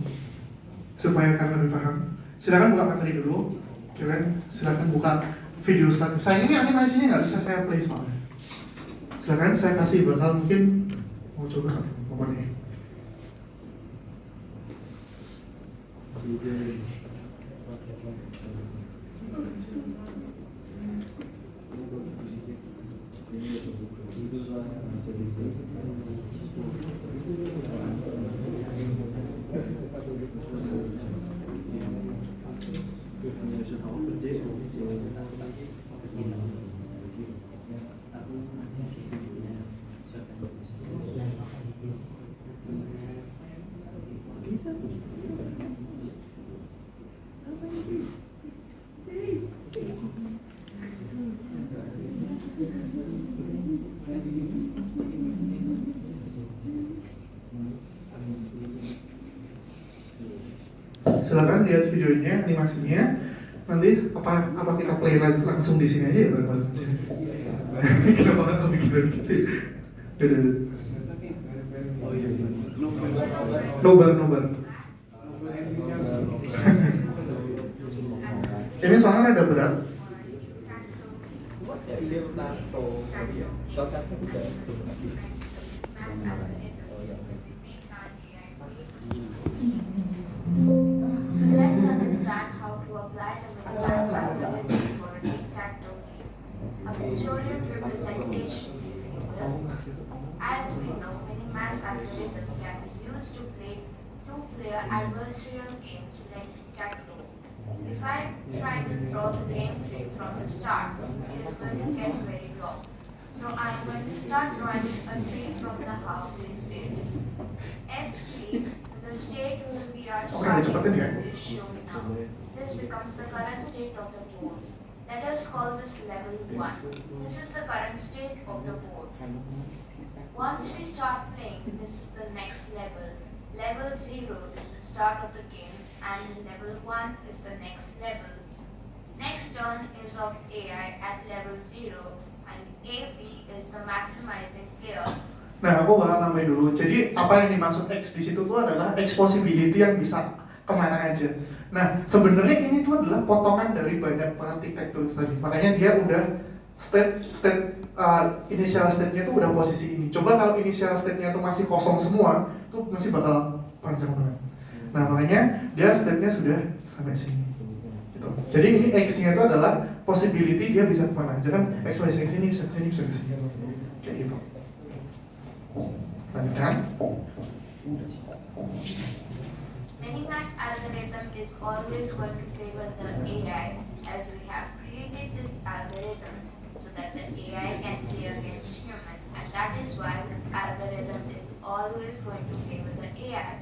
supaya kalian lebih paham. Silahkan buka materi dulu. Kalian silahkan buka video start. Saya ini animasinya nggak bisa saya play soalnya. Silahkan saya kasih bakal mungkin mau coba apa nih. Silakan lihat videonya, animasinya. Nanti apa kita play langsung di sini aja ya, Bang? Kenapa nggak kepikiran gitu? Nobar. Ini soalnya ada berat. So let's understand how to apply the minimax algorithm for a tic-tac-toe game, a pictorial representation, if you will. As we know, minimax algorithm can be used to play two-player adversarial games like tic-tac-toe. If I try to draw the game tree from the start, it is going to get very long. So I'm going to start drawing a tree from the halfway state. S3, the state we are starting with is shown now. This becomes the current state of the board. Let us call this level 1. This is the current state of the board. Once we start playing, this is the next level. Level 0 is the start of the game, and level 1 is the next level. Next turn is of AI at level 0, and AB is the maximizing player. Nah, aku bakal nambahin dulu. Jadi apa yang dimaksud X di situ tuh adalah X possibility yang bisa kemana aja. Nah, sebenarnya ini tuh adalah potongan dari banyak banget tic-tac-toe tadi. Makanya dia udah initial state-nya tuh udah posisi ini. Coba kalau initial state-nya tuh masih kosong semua, tuh masih bakal panjang banget. Nah, makanya dia state-nya sudah sampai sini. Gitu. Jadi ini X-nya itu adalah possibility dia bisa kemana aja kan? X bisa ke sini, bisa ke sini, bisa ke sini. Kayak gitu. Lanjutkan. Minimax algorithm is always going to favor the AI, as we have created this algorithm so that the AI can play against human, and that is why this algorithm is always going to favor the AI.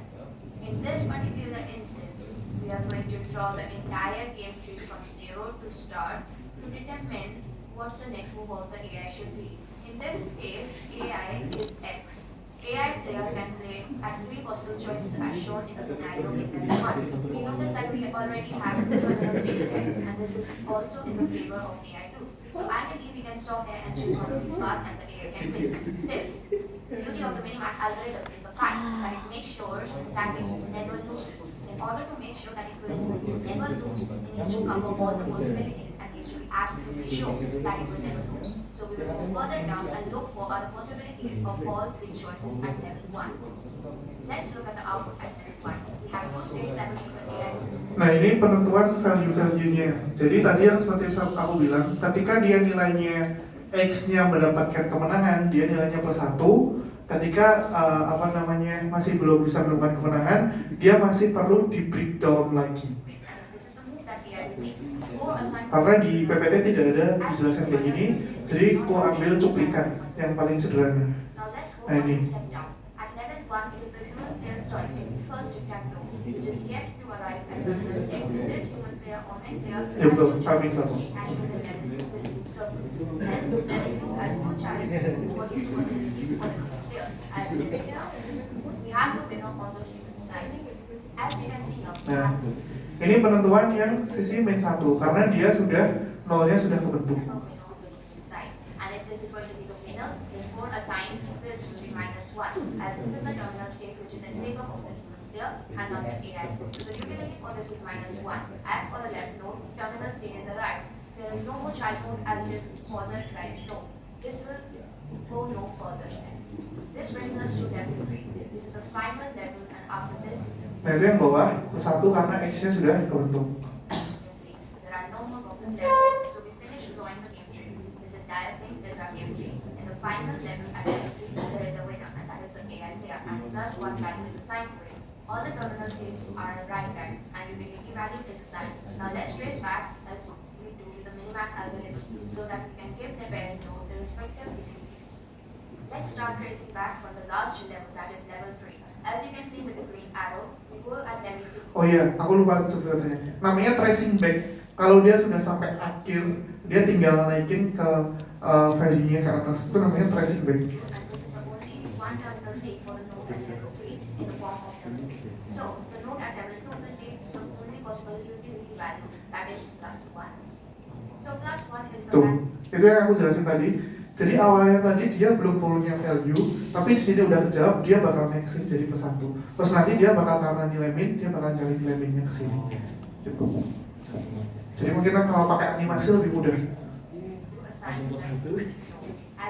In this particular instance, we are going to draw the entire game tree from 0 to start to determine what the next move of the AI should be. In this case, AI is X. AI player can play at 3 possible choices as shown in the scenario in level 1. We notice that we already have the terminal state here, and this is also in the favor of AI too. So ideally, we can stop here and choose one of these paths, and the AI can win. Still, the beauty of the minimax algorithm is the fact that it makes sure that it never loses. In order to make sure that it will never lose, it needs to cover all the possibilities and needs to be absolutely sure that it will never lose. So we will go further down and look for other possibilities of all 3 choices at level 1. Let's look at the output at level 1. We have 2 states that will give an AI. Nah, ini penentuan value-nya. Jadi tadi yang seperti aku bilang, ketika dia nilainya X-nya mendapatkan kemenangan, dia nilainya +1. Ketika masih belum bisa menemukan kemenangan, dia masih perlu di breakdown lagi. Karena di PPT tidak ada dijelaskan kayak gini, jadi aku ambil cuplikan yang paling sederhana. Nah ini. Ya betul, samping satu. Nah, ini penentuan yang sisi min 1 karena dia sudah nolnya sudah kebentuk. And if this is going to be the winner, the score assigned to this will be -1, as this is the terminal state which is in favor of the human player and not the AI. So the utility for this is -1. As for the left node, terminal state is arrived. There is no more child node as it is for the right node. This will go no further step. This brings us to level 3. This is the final level, and after this, Nah itu yang bawah +1 karena X-nya sudah kebentuk. you can see there are no more boxes left. So we finish drawing the game tree. This entire thing is our game tree. In the final level at level 3, there is a winner, and that is the AI player, and +1 value is assigned to it. All the terminal states are right back, and utility value is assigned. Now let's trace back as we do with the minimax algorithm, so that we can give the parent node the respective utilities. Let's start tracing back from the last level, that is level 3. As you can see with the green arrow, we go at level 2. Oh iya, aku lupa sebenarnya. Namanya tracing back. Kalau dia sudah sampai akhir, dia tinggal naikin ke value-nya ke atas. Itu namanya tracing back. And this is the only one terminal state for the node at level 3 in the form of level 2. So the node at level 2 will take the only possible utility value, that is +1. So +1 is the Tuh, value. itu yang aku jelasin tadi. Jadi awalnya tadi dia belum punya value, tapi di sini udah kejawab, dia bakal maxing jadi +1. Terus nanti dia bakal karena nilai min, dia bakal cari nilai minnya ke sini. Gitu. Jadi mungkin kalau pakai animasi lebih mudah. As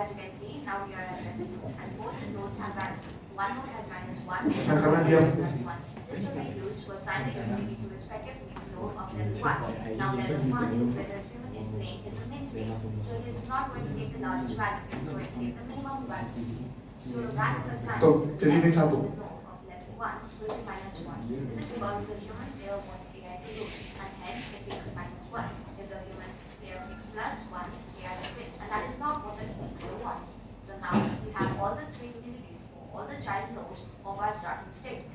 you can see, now we are at level 2, and both the nodes have value. One node has -1, Nah, karena dia +1. This will be used to assign the utility to respective node of level 1. Now level 1 is where the human is playing is the min state, so it is not going to take the largest value, it is going to take the minimum value. So the value assigned Tuh, to jadi min every 1. node of level 1 will be minus 1. This is because the human player wants AI to lose, and hence it takes minus 1. If the human player takes plus 1, AI will win, and that is not what the human player wants. So now we have all the three utilities for all the child nodes of our starting state.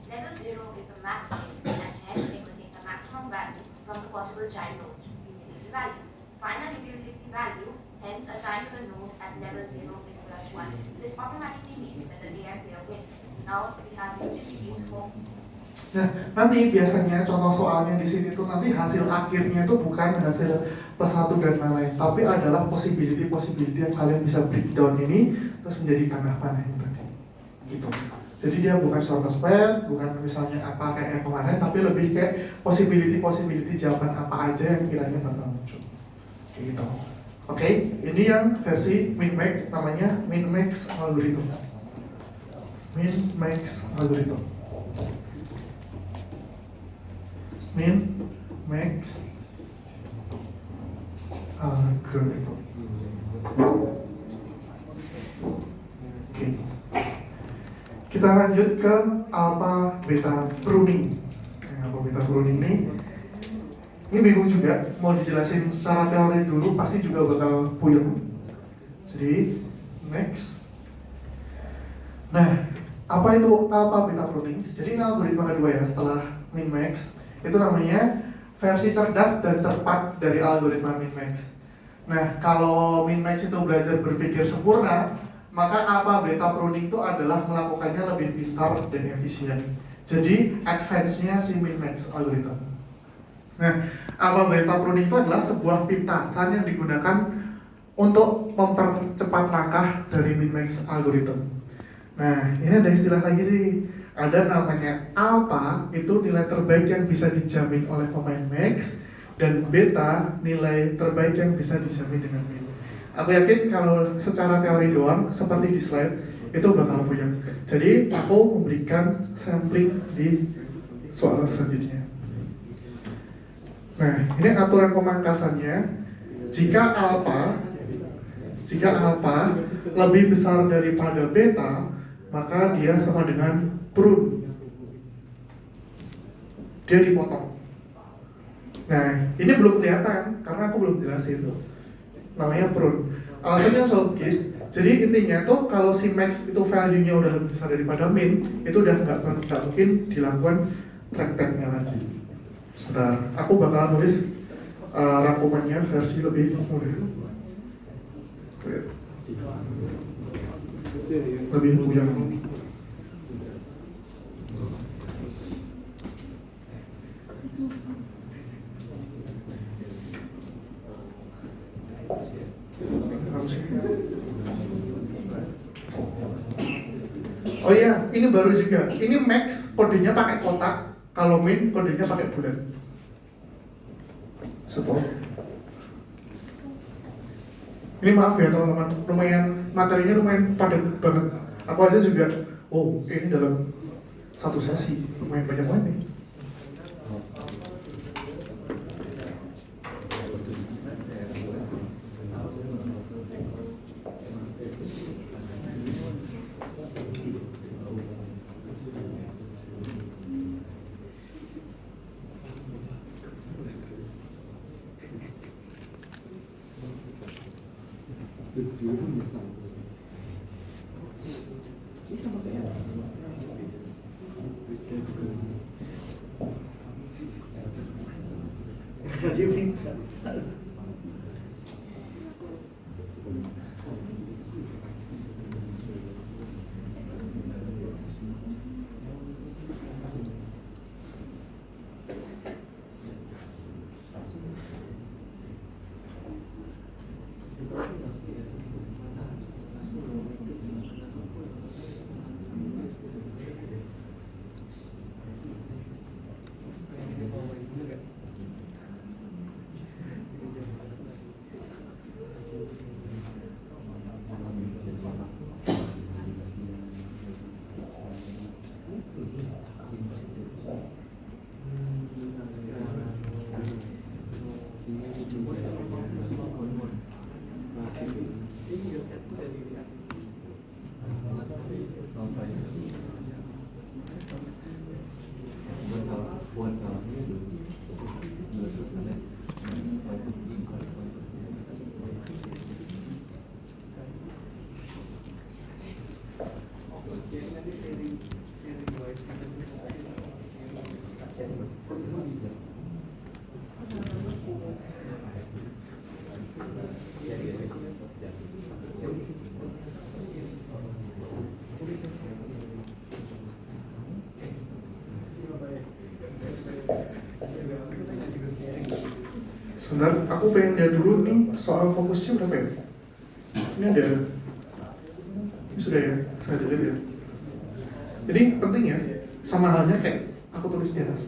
Level 0 is the max state, and hence it will take the maximum value from the possible child node utility value. Final utility value hence assigned to the node at level 0 is plus 1. This automatically means that the AI player wins. Now we have utilities for. Nah, nanti biasanya contoh soalnya di sini tuh nanti hasil akhirnya itu bukan hasil plus 1 dan lain-lain, tapi adalah possibility yang kalian bisa breakdown ini terus menjadi tanah panah ini tadi. Gitu. Jadi dia bukan short spread, bukan misalnya apa kayak yang kemarin, tapi lebih kayak possibility jawaban apa aja yang kiranya bakal muncul. Kayak gitu. Oke, ini yang versi min-max, namanya min-max algorithm. Min-max algorithm. Min-max algorithm. Oke. Kita lanjut ke alpha beta pruning. Alpha beta pruning ini bingung juga, mau dijelasin secara teori dulu pasti juga bakal puyeng. Jadi next. Nah, apa itu alpha beta pruning? Jadi ini algoritma kedua ya setelah min max. Itu namanya versi cerdas dan cepat dari algoritma min max. Nah, kalau min max itu belajar berpikir sempurna, maka alpha beta pruning itu adalah melakukannya lebih pintar dan efisien. Jadi advance-nya si min max algorithm. Nah, alpha beta pruning itu adalah sebuah pintasan yang digunakan untuk mempercepat langkah dari min-max algorithm. Nah, ini ada istilah lagi sih. Ada namanya alpha, itu nilai terbaik yang bisa dijamin oleh pemain max, dan beta, nilai terbaik yang bisa dijamin dengan min. Aku yakin kalau secara teori doang, seperti di slide, itu bakal puyeng. Jadi, aku memberikan sampling di soal selanjutnya. Nah, ini aturan pemangkasannya. Jika alpha lebih besar daripada beta, maka dia sama dengan prune. Dia dipotong. Nah, ini belum kelihatan karena aku belum jelasin tuh. Namanya prune. Alasannya logis. Jadi intinya tuh kalau si max itu value-nya udah lebih besar daripada min, itu udah nggak mungkin dilakukan trackback-nya lagi. Sebentar, aku bakal nulis rangkumannya versi lebih mudah. Lebih mudah. Oh iya, ini baru juga. Ini max kodenya pakai kotak. Kalau min kodenya pakai bulat. Stop. Ini maaf ya teman-teman, materinya lumayan padat banget. Aku aja juga, oh ini dalam satu sesi lumayan banyak banget nih. Sebentar, aku pengen lihat dulu nih soal fokusnya berapa ya? Ini ada, ini sudah ya, saya lihat ya. Jadi penting ya, sama halnya kayak aku tulis di atas.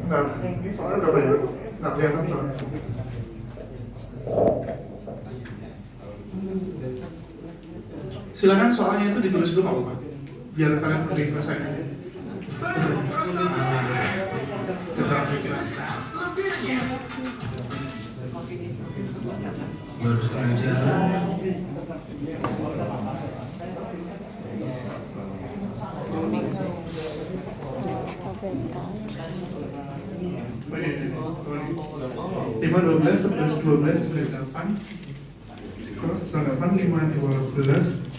Nah, ini soalnya berapa ya? Nggak kelihatan soalnya. Silakan soalnya itu ditulis dulu nggak apa-apa, biar kalian lebih ngerasain. Baru setengah jam. Lima 12, 11 12, 11 8. Terus 8, 5 12,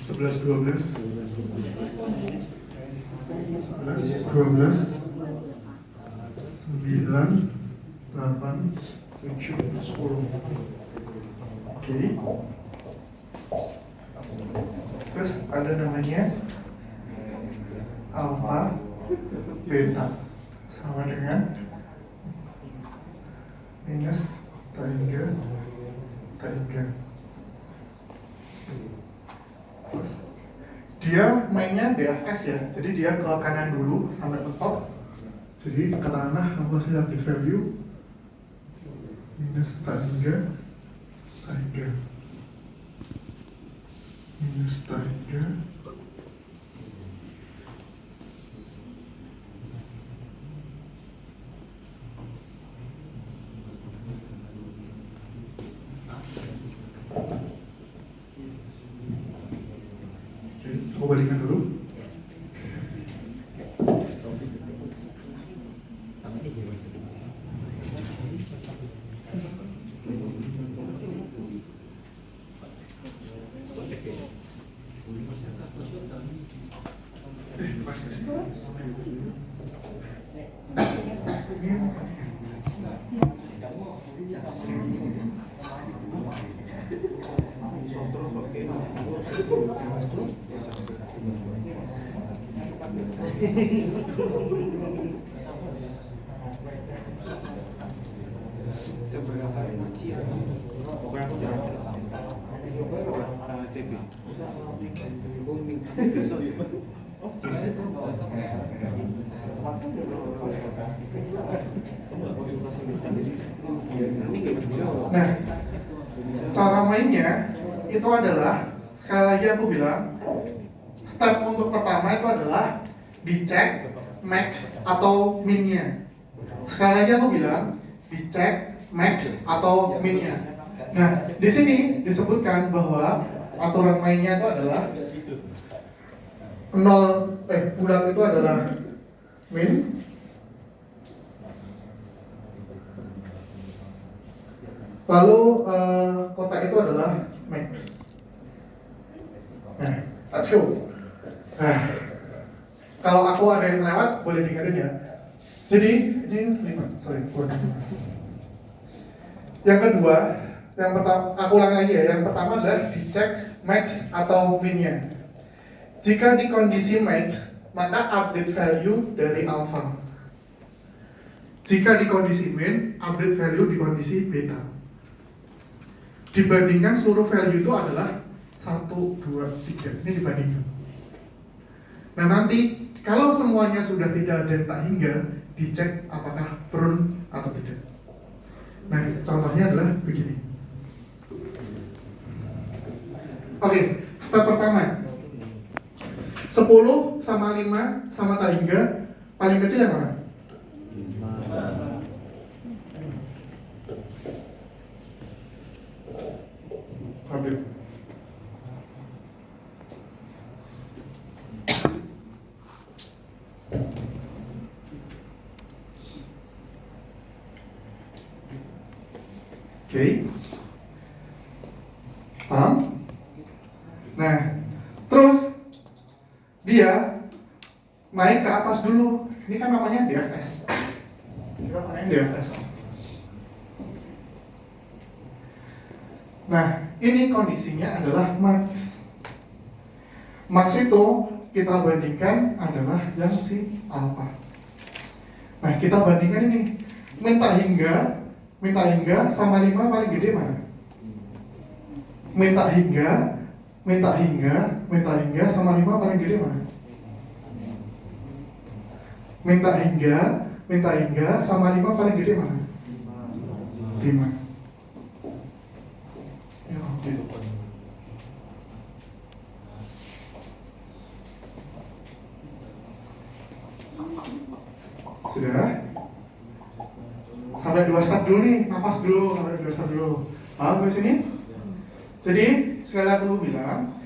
11 12, 11 12, 9, 8, 7, 10. Oke. Terus ada namanya alpha beta sama dengan minus tangga. Terus dia mainnya DFS ya, jadi dia ke kanan dulu sampai ke top. Jadi katakanlah aku kasih update value minus tangga minus tangga aku balikan dulu. Masih Seberapa kecil? CP. Booming. Besok ya. Nanti nggak bisa. Nah, cara mainnya itu adalah, sekali lagi aku bilang, step untuk pertama itu adalah dicek max atau minnya. Sekali lagi aku bilang, dicek max atau minnya. Nah, di sini disebutkan bahwa aturan mainnya itu adalah bulat itu adalah min, lalu kotak itu adalah max. Nah, let's go. Nah, kalau aku ada yang lewat boleh diingatin ya. Jadi ini 5, sorry, kurang. Yang kedua, yang pertama, aku ulangi lagi ya. Yang pertama adalah dicek max atau minnya. Jika di kondisi max, maka update value dari alpha. Jika di kondisi min, update value di kondisi beta. Dibandingkan seluruh value itu adalah 1, 2, 3. Ini dibandingkan. Nah nanti, kalau semuanya sudah tidak ada yang tak hingga, dicek apakah turun atau tidak. Nah, contohnya adalah begini. Oke, step pertama. 10 sama 5 sama tak hingga, paling kecil yang mana? 5. Ambil. Oke. Paham? Nah, terus dia naik ke atas dulu. Ini kan namanya DFS. Ini kan namanya DFS. Nah, ini kondisinya adalah max. Max itu kita bandingkan adalah yang si alpha. Nah, kita bandingkan ini. Minta hingga sama 5 paling gede mana? Minta hingga sama 5 paling gede mana? Minta hingga sama 5 paling gede mana? 5. Ya, oke. Sudah? Sampai 2 step dulu nih, nafas dulu, sampai 2 step dulu. Paham ke sini? Jadi, sekali aku bilang,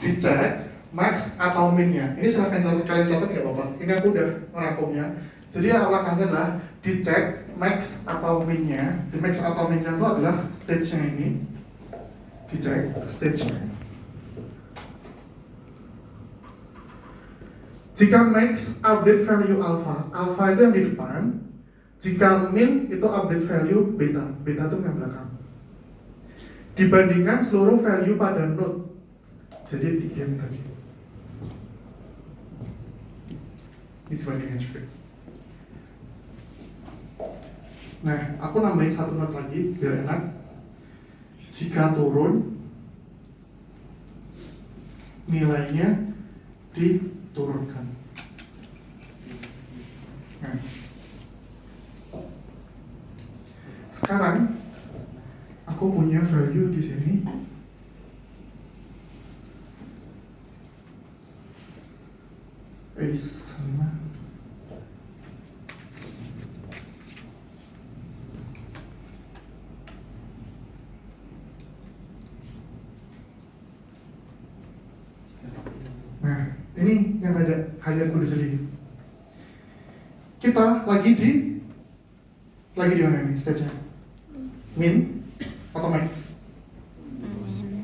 dicek max atau minnya. Ini silahkan kalian catat nggak apa-apa. Ini aku udah merangkumnya. Jadi langkahnya adalah dicek max atau minnya. Di max atau minnya itu adalah stage-nya ini. Dicek stage-nya. Jika max update value alpha, alpha itu yang di depan. Jika min itu update value beta, beta itu yang belakang. Dibandingkan seluruh value pada node. Jadi 3 yang tadi. Ini dibandingkan juga. Nah, aku nambahin 1 node lagi biar enak. Jika turun, nilainya diturunkan. Nah, sekarang aku punya value di sini. Ace 5. Nah, ini yang ada kalian kudu selidiki. Kita lagi di mana nih stage-nya? Min atau max?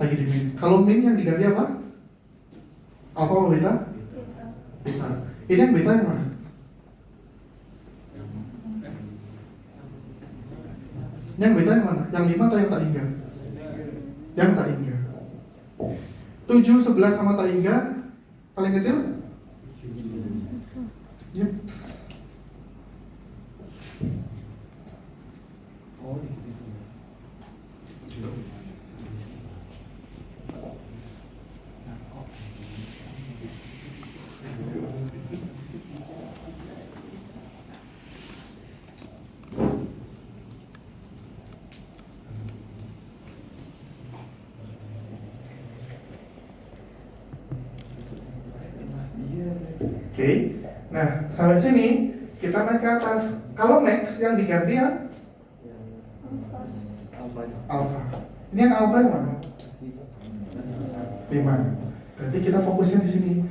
Lagi di min. Kalau min yang diganti apa? Apa beta? Beta. Ini yang beta yang mana? Yang beta yang mana? Yang 5 atau yang tak hingga? Yang tak hingga. 7, 11 sama tak hingga paling kecil? Yep. Oke, nah sampai sini kita naik ke atas. Kalau max yang diganti ya alpha. Ini yang alpha yang mana? 5. Berarti kita fokusnya di sini.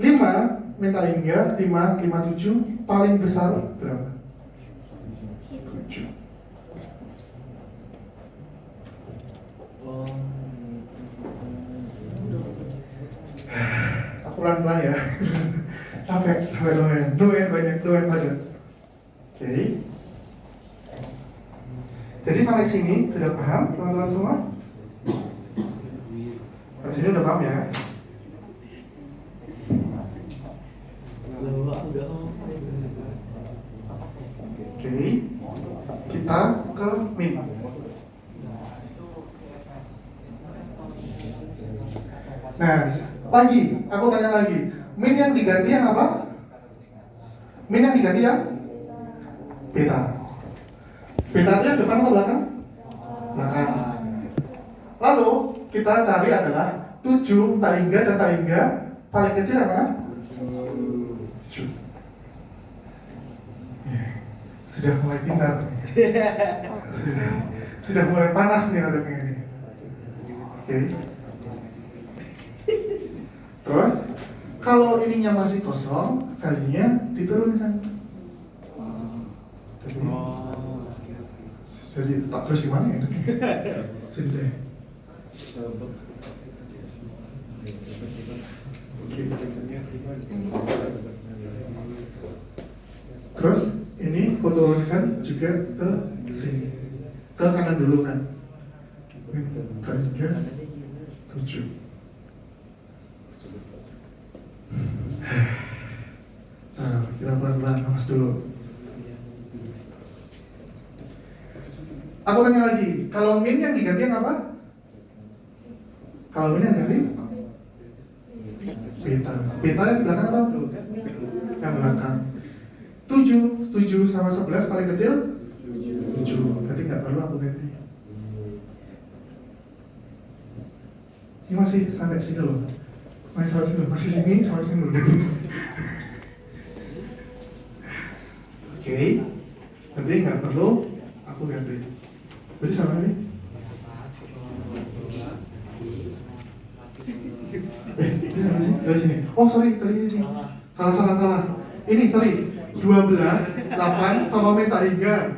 5 minta hingga 5, 57 paling besar berapa? 7. Aku pelan-pelan ya. Capek, lumayan banyak, lumayan padat. Oke. Jadi sampai sini sudah paham teman-teman semua? Sampai sini udah paham ya? Oke. Kita ke min. Nah, lagi, aku tanya lagi. Min yang diganti yang apa? Min yang diganti yang beta. Beta itu yang depan atau belakang? Belakang. Lalu kita cari adalah 7 tak hingga dan tak hingga paling kecil yang mana? 7. Sudah mulai pintar. Sudah mulai panas nih otaknya ini. Oke. Terus kalau ininya masih kosong, kalinya diturunkan. Jadi tak terus gimana ya? Sini deh. Oke. Terus ini turunkan juga ke sini, ke kanan dulu kan? 3, 7. Nah, kita pelan-pelan napas dulu. Aku tanya lagi, kalau min yang diganti yang apa? Kalau min yang diganti? Beta. Beta yang di belakang apa? Yang belakang. 7 sama 11 paling kecil? 7. Berarti nggak perlu aku ganti. Ini masih sampai sini loh. Masih sini, sampai sini dulu. Oke, tapi nggak perlu aku ganti. Berarti sama ini? Ini apa sih? Dari sini. Oh sorry, tadi ini. Salah. Ini sorry. 12, 8 sama minta hingga.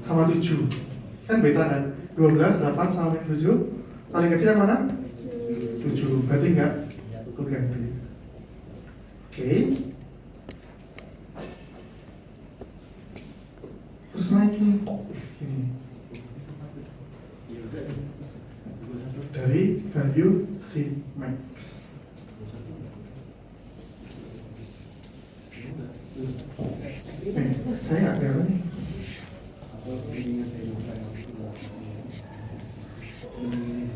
Sama 7. Kan beta kan? 12, 8 sama minta 7. Paling kecil yang mana? 7. Berarti enggak aku ganti. Oke. Terus naik nih. Gini. Dari value C max. Saya nggak tahu nih.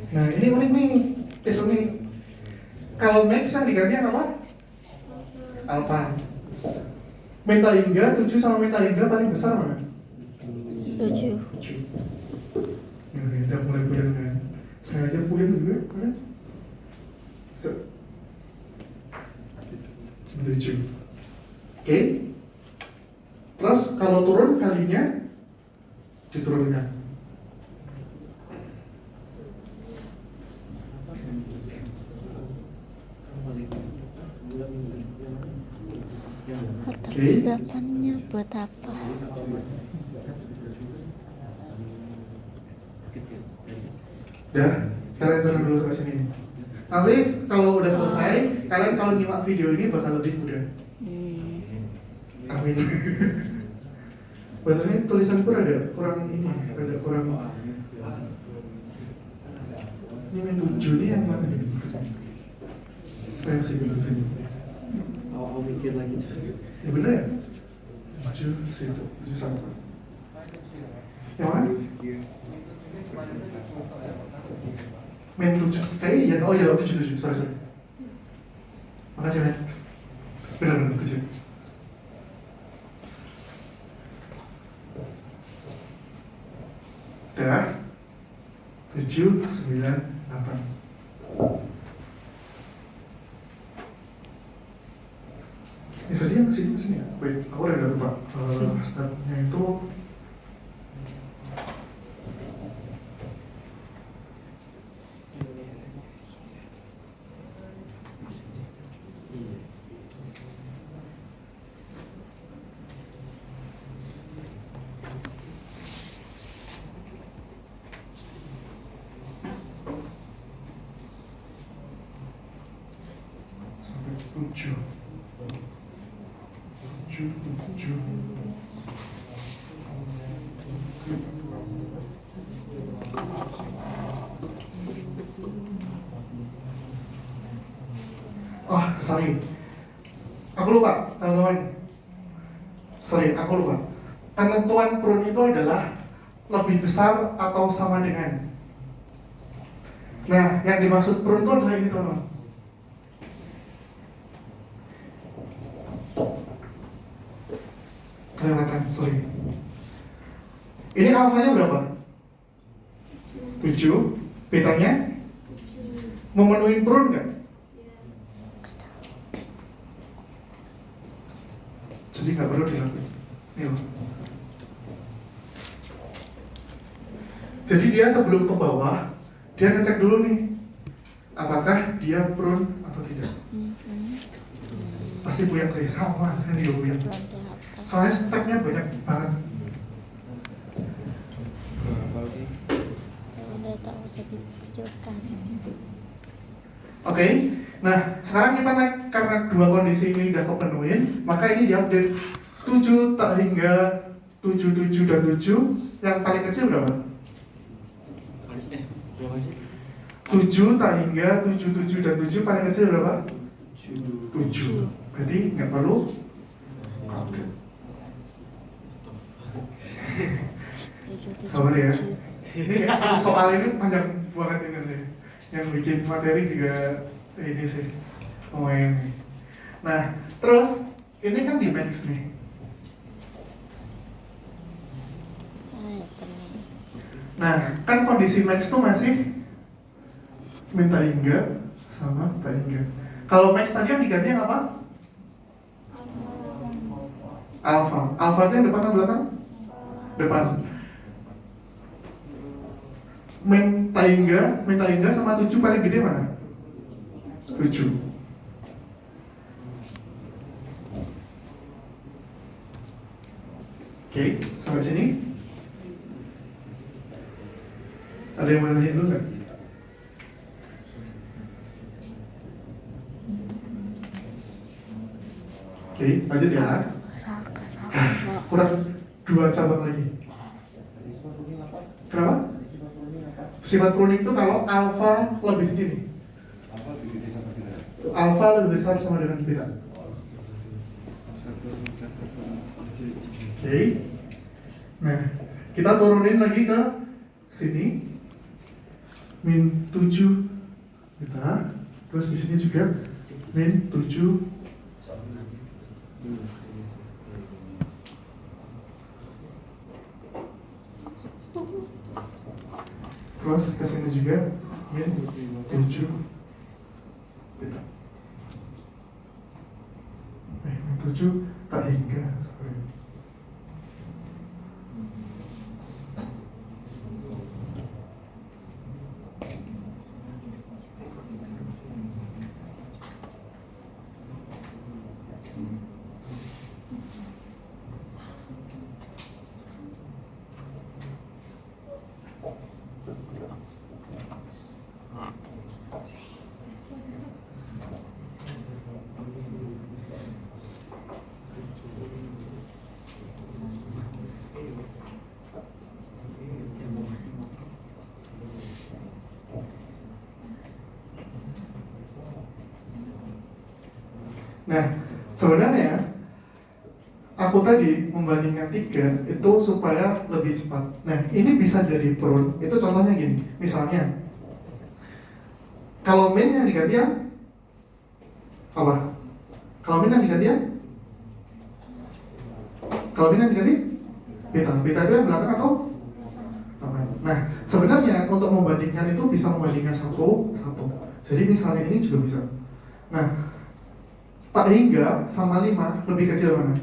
Nah ini unik nih, case unik. Kalau max yang diganti yang apa? Alpha. Meta hingga 7 sama meta hingga paling besar mana? 7. Ini udah mulai puyeng kan? Saya aja puyeng juga, kan? 7. Oke. Terus kalau turun kalinya diturunkan. Terus 8-nya buat apa? Udah, kalian turun dulu ke sini. Nanti kalau udah selesai, kalian kalau nyimak video ini bakal lebih mudah. Amin. Bahasanya tulisanku ada kurang ini, ada kurang. Ini min 7 nih yang mana nih? Apa yang sini? Awal mikir lagi. Ya bener ya? 7 situ, 7 sama. Yang mana? Min 7. Kayaknya iya. Oh iya, 7. Sorry. Makasih, men. Bener, 7. Udah. 7, 9, 8. Ini tadi yang kesini ya? Wait, aku udah lupa. Stepnya itu sampai 7. 7. Oh, sorry. Aku lupa, teman-teman. Sorry, aku lupa. Penentuan prun itu adalah lebih besar atau sama dengan. Nah, yang dimaksud prun itu adalah ini, teman-teman. Kelewatan, sorry. Ini alfanya berapa? 7. Betanya? Memenuhi prun nggak? Jadi nggak perlu dilakukan. Ini loh. Jadi dia sebelum ke bawah, dia ngecek dulu nih, apakah dia prun atau tidak. Pasti puyeng sih, sama saya juga puyeng. Soalnya stepnya banyak banget. Udah tak usah dipikirkan. Oke, nah sekarang kita naik karena dua kondisi ini udah kepenuhin, maka ini diupdate 7 tak hingga 7 dan 7. Yang paling kecil berapa? Berapa sih? 7 tak hingga 7 dan 7 paling kecil berapa? 7. Berarti nggak perlu update. Sabar ya. Ini soal ini panjang banget ini nih. Yang bikin materi juga ini sih lumayan nih. Nah, terus ini kan di max nih. Nah, kan kondisi max tuh masih minta hingga sama tak hingga. Kalau max tadi yang diganti yang apa? Alpha. Alpha itu yang depan atau belakang? Depan. Minta hingga sama 7 paling gede mana? 7. Oke, sampai sini. Ada yang mau nanya dulu nggak? Oke, lanjut ya. Kurang 2 cabang lagi. Kenapa? Sifat pruning itu kalau alfa lebih gede nih. Alfa lebih besar sama dengan beta. Oke. Nah, kita turunin lagi ke sini. Min 7 beta. Terus di sini juga min 7. Terus ke sini juga min 7 beta. Min 7 tak hingga. Sorry. Nah, sebenarnya aku tadi membandingkan 3 itu supaya lebih cepat. Nah, ini bisa jadi prune. Itu contohnya gini. Misalnya, kalau min yang diganti apa? Kalau min yang diganti Kalau min yang diganti beta. Beta itu yang belakang atau apa? Nah, sebenarnya untuk membandingkan itu bisa membandingkan satu. Jadi misalnya ini juga bisa. Nah, tak hingga sama 5 lebih kecil mana?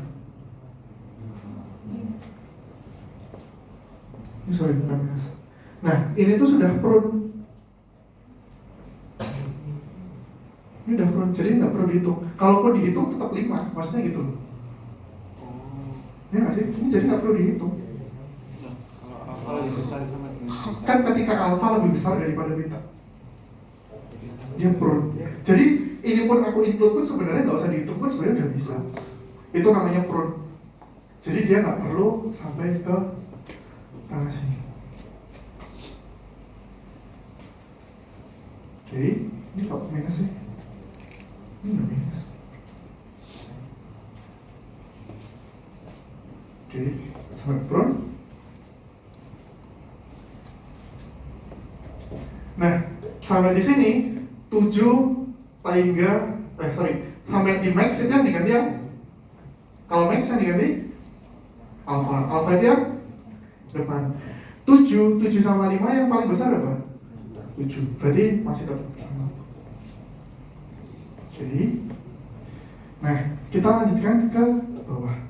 Ini sorry, bukan minus. Nah, ini tuh sudah prune. Ini udah prune, jadi nggak perlu dihitung. Kalaupun dihitung tetap 5, maksudnya gitu loh. Ya nggak sih? Ini jadi nggak perlu dihitung. Kalau alfa lebih besar sama dengan Kan ketika alfa lebih besar daripada beta, dia prune. Jadi ini pun aku include pun sebenarnya nggak usah dihitung pun sebenarnya udah bisa. Itu namanya prune. Jadi dia nggak perlu sampai ke arah sini. Oke, ini kok minus sih? Ini nggak minus. Oke, sampai prune. Nah, sampai di sini 7 hingga sampai di max itu yang diganti ya. Kalau max yang diganti alpha itu yang depan. 7 sama 5 yang paling besar apa? 7. Berarti masih tetap sama. Jadi, nah kita lanjutkan ke bawah.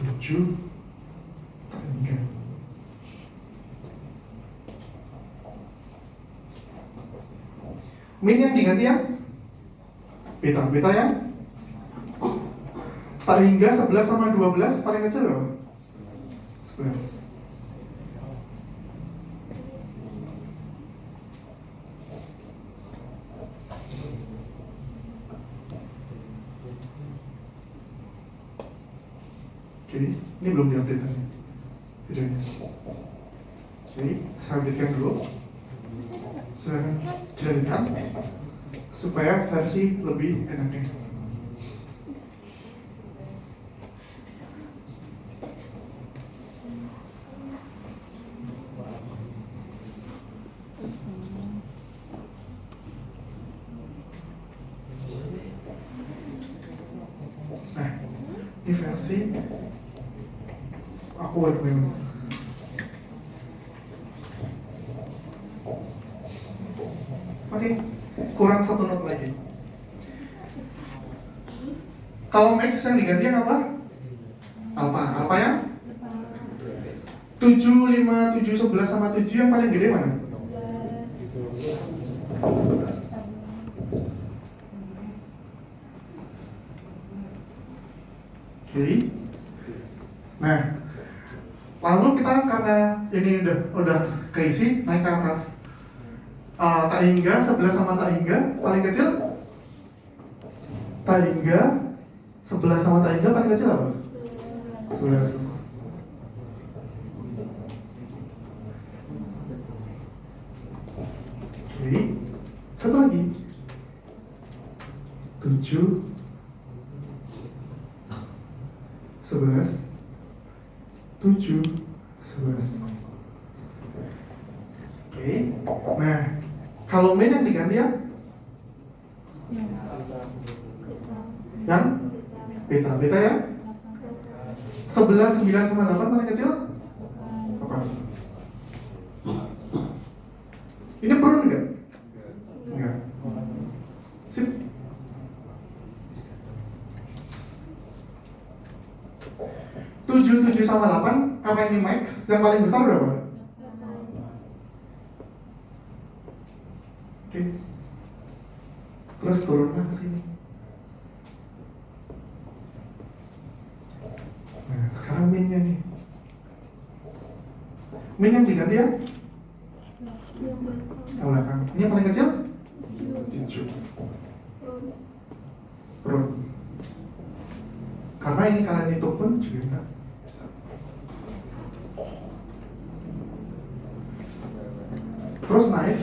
Tujuh tiga. Min yang diganti ya? Beta ya? Tak hingga 11 sama 12 paling kecil berapa? 11. Oke, ini belum diupdate tadi videonya. Oke, saya updatekan dulu. Saya jadikan supaya versi lebih enaknya. Nah, ini versi aku web memang. Oke, kurang satu not lagi. Kalau max yang diganti yang apa? Alpha yang 7, 5, 7, 11 sama 7 yang paling gede mana? Oke. Nah, lalu kita karena ini udah keisi naik ke atas. Tak hingga 11 sama tak hingga paling kecil. Tak hingga 11 sama tak hingga paling kecil apa? 11. Oke. Satu lagi. 7 11 7 11. Oke. Nah, kalau min yang diganti ya? Yang beta ya? 11, 9 sama 8 paling kecil? Apa? Ini prune enggak? Enggak. Sip. Tujuh sama 8, apa ini max? Yang paling besar berapa? Oke. Terus turunlah ke sini. Nah, sekarang minnya nih. Min yang diganti ya? Yang belakang. Ini yang paling kecil? 7. Prune. Karena ini kalian hitung pun juga enggak bisa. terus naik.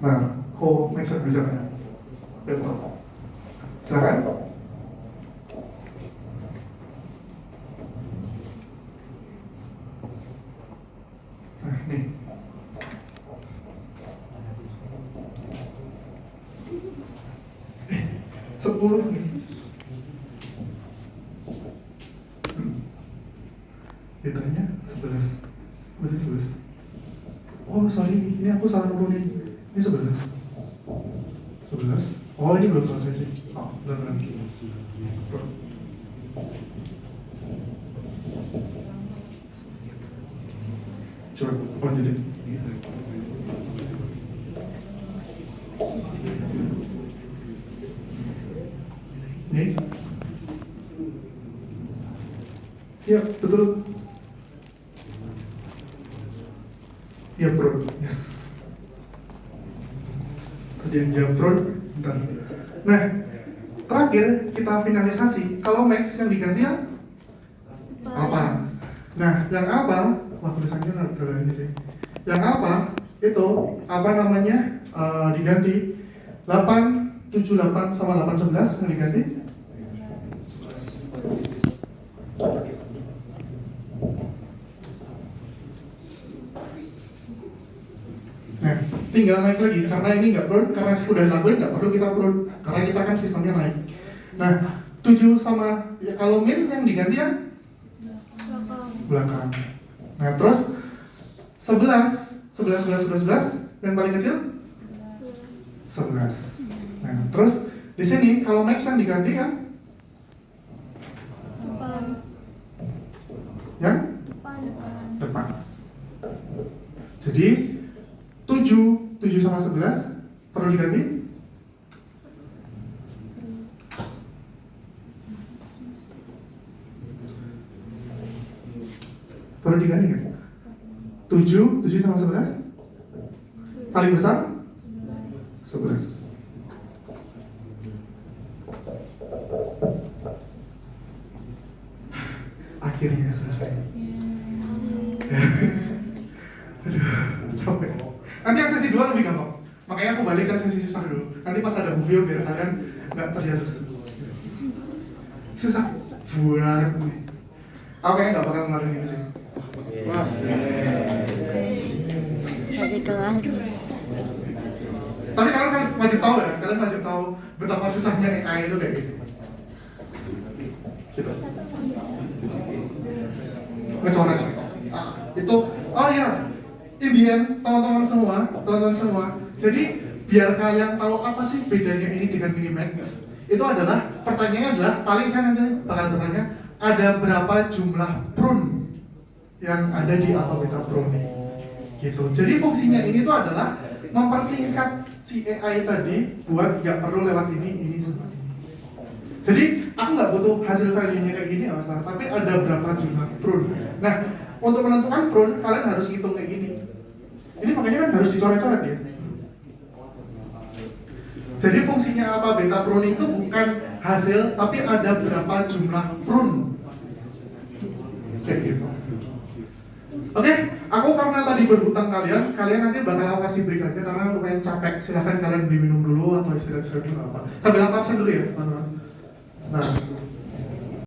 Nah, make sense bicaranya. Betul. Silakan. Nah, nih. Sepuluh nih. Ditanya 11. Berarti 11. Oh sorry, ini aku salah nurunin. Ini 11. 11. Oh ini belum selesai sih. Oh, benar. Coba lanjutin. Nih. Iya, betul. Iya, bro. Yes. Tadi yang jawab bro. Bentar. Nah, terakhir kita finalisasi. Kalau max yang diganti yang apa? Nah, yang apa? Wah, tulisannya udah ini sih. Yang apa? Itu apa namanya? Diganti 878 sama 811 yang diganti. Nah, tinggal naik lagi karena ini nggak perlu, karena sudah dilakuin nggak perlu kita perlu karena kita kan sistemnya naik. Nah, 7 sama ya, kalau min yang diganti yang belakang. Nah, terus 11 yang paling kecil 11. Nah, terus di sini kalau max yang diganti yang depan. Jadi 7 sama 11 perlu diganti? Perlu diganti kan? 7 sama 11 paling besar? 11. Akhirnya selesai. Aduh, capek. Nanti yang sesi 2 lebih gampang. Makanya aku balikkan sesi susah dulu. Nanti pas ada video biar kalian nggak terjatuh. Susah banget nih. Aku kayaknya nggak bakal ngelarin ini sih. Wah. Jadi kelas. Tapi kalian kan wajib tahu ya. Kalian wajib tahu betapa susahnya AI itu kayak gitu. Gitu. Ngecoret. Itu, oh iya. Indian, teman-teman semua. Jadi biar kalian tahu apa sih bedanya ini dengan Minimax, itu adalah pertanyaannya adalah paling saya nanti bakal bertanya ada berapa jumlah prune yang ada di alfabeta prune gitu. Jadi fungsinya ini tuh adalah mempersingkat si AI tadi buat nggak perlu lewat ini semua. Jadi aku nggak butuh hasil value-nya kayak gini ya, tapi ada berapa jumlah prune. Nah, untuk menentukan prune kalian harus hitung kayak gini. Ini makanya kan harus dicoret-coret ya. Jadi fungsinya apa beta pruning itu bukan hasil, tapi ada berapa jumlah prune. Kayak gitu. Oke, aku karena tadi berhutang kalian nanti bakal aku kasih break aja karena lumayan capek. Silahkan kalian diminum dulu atau istirahat dulu apa. Sambil absen dulu ya, teman-teman. Nah,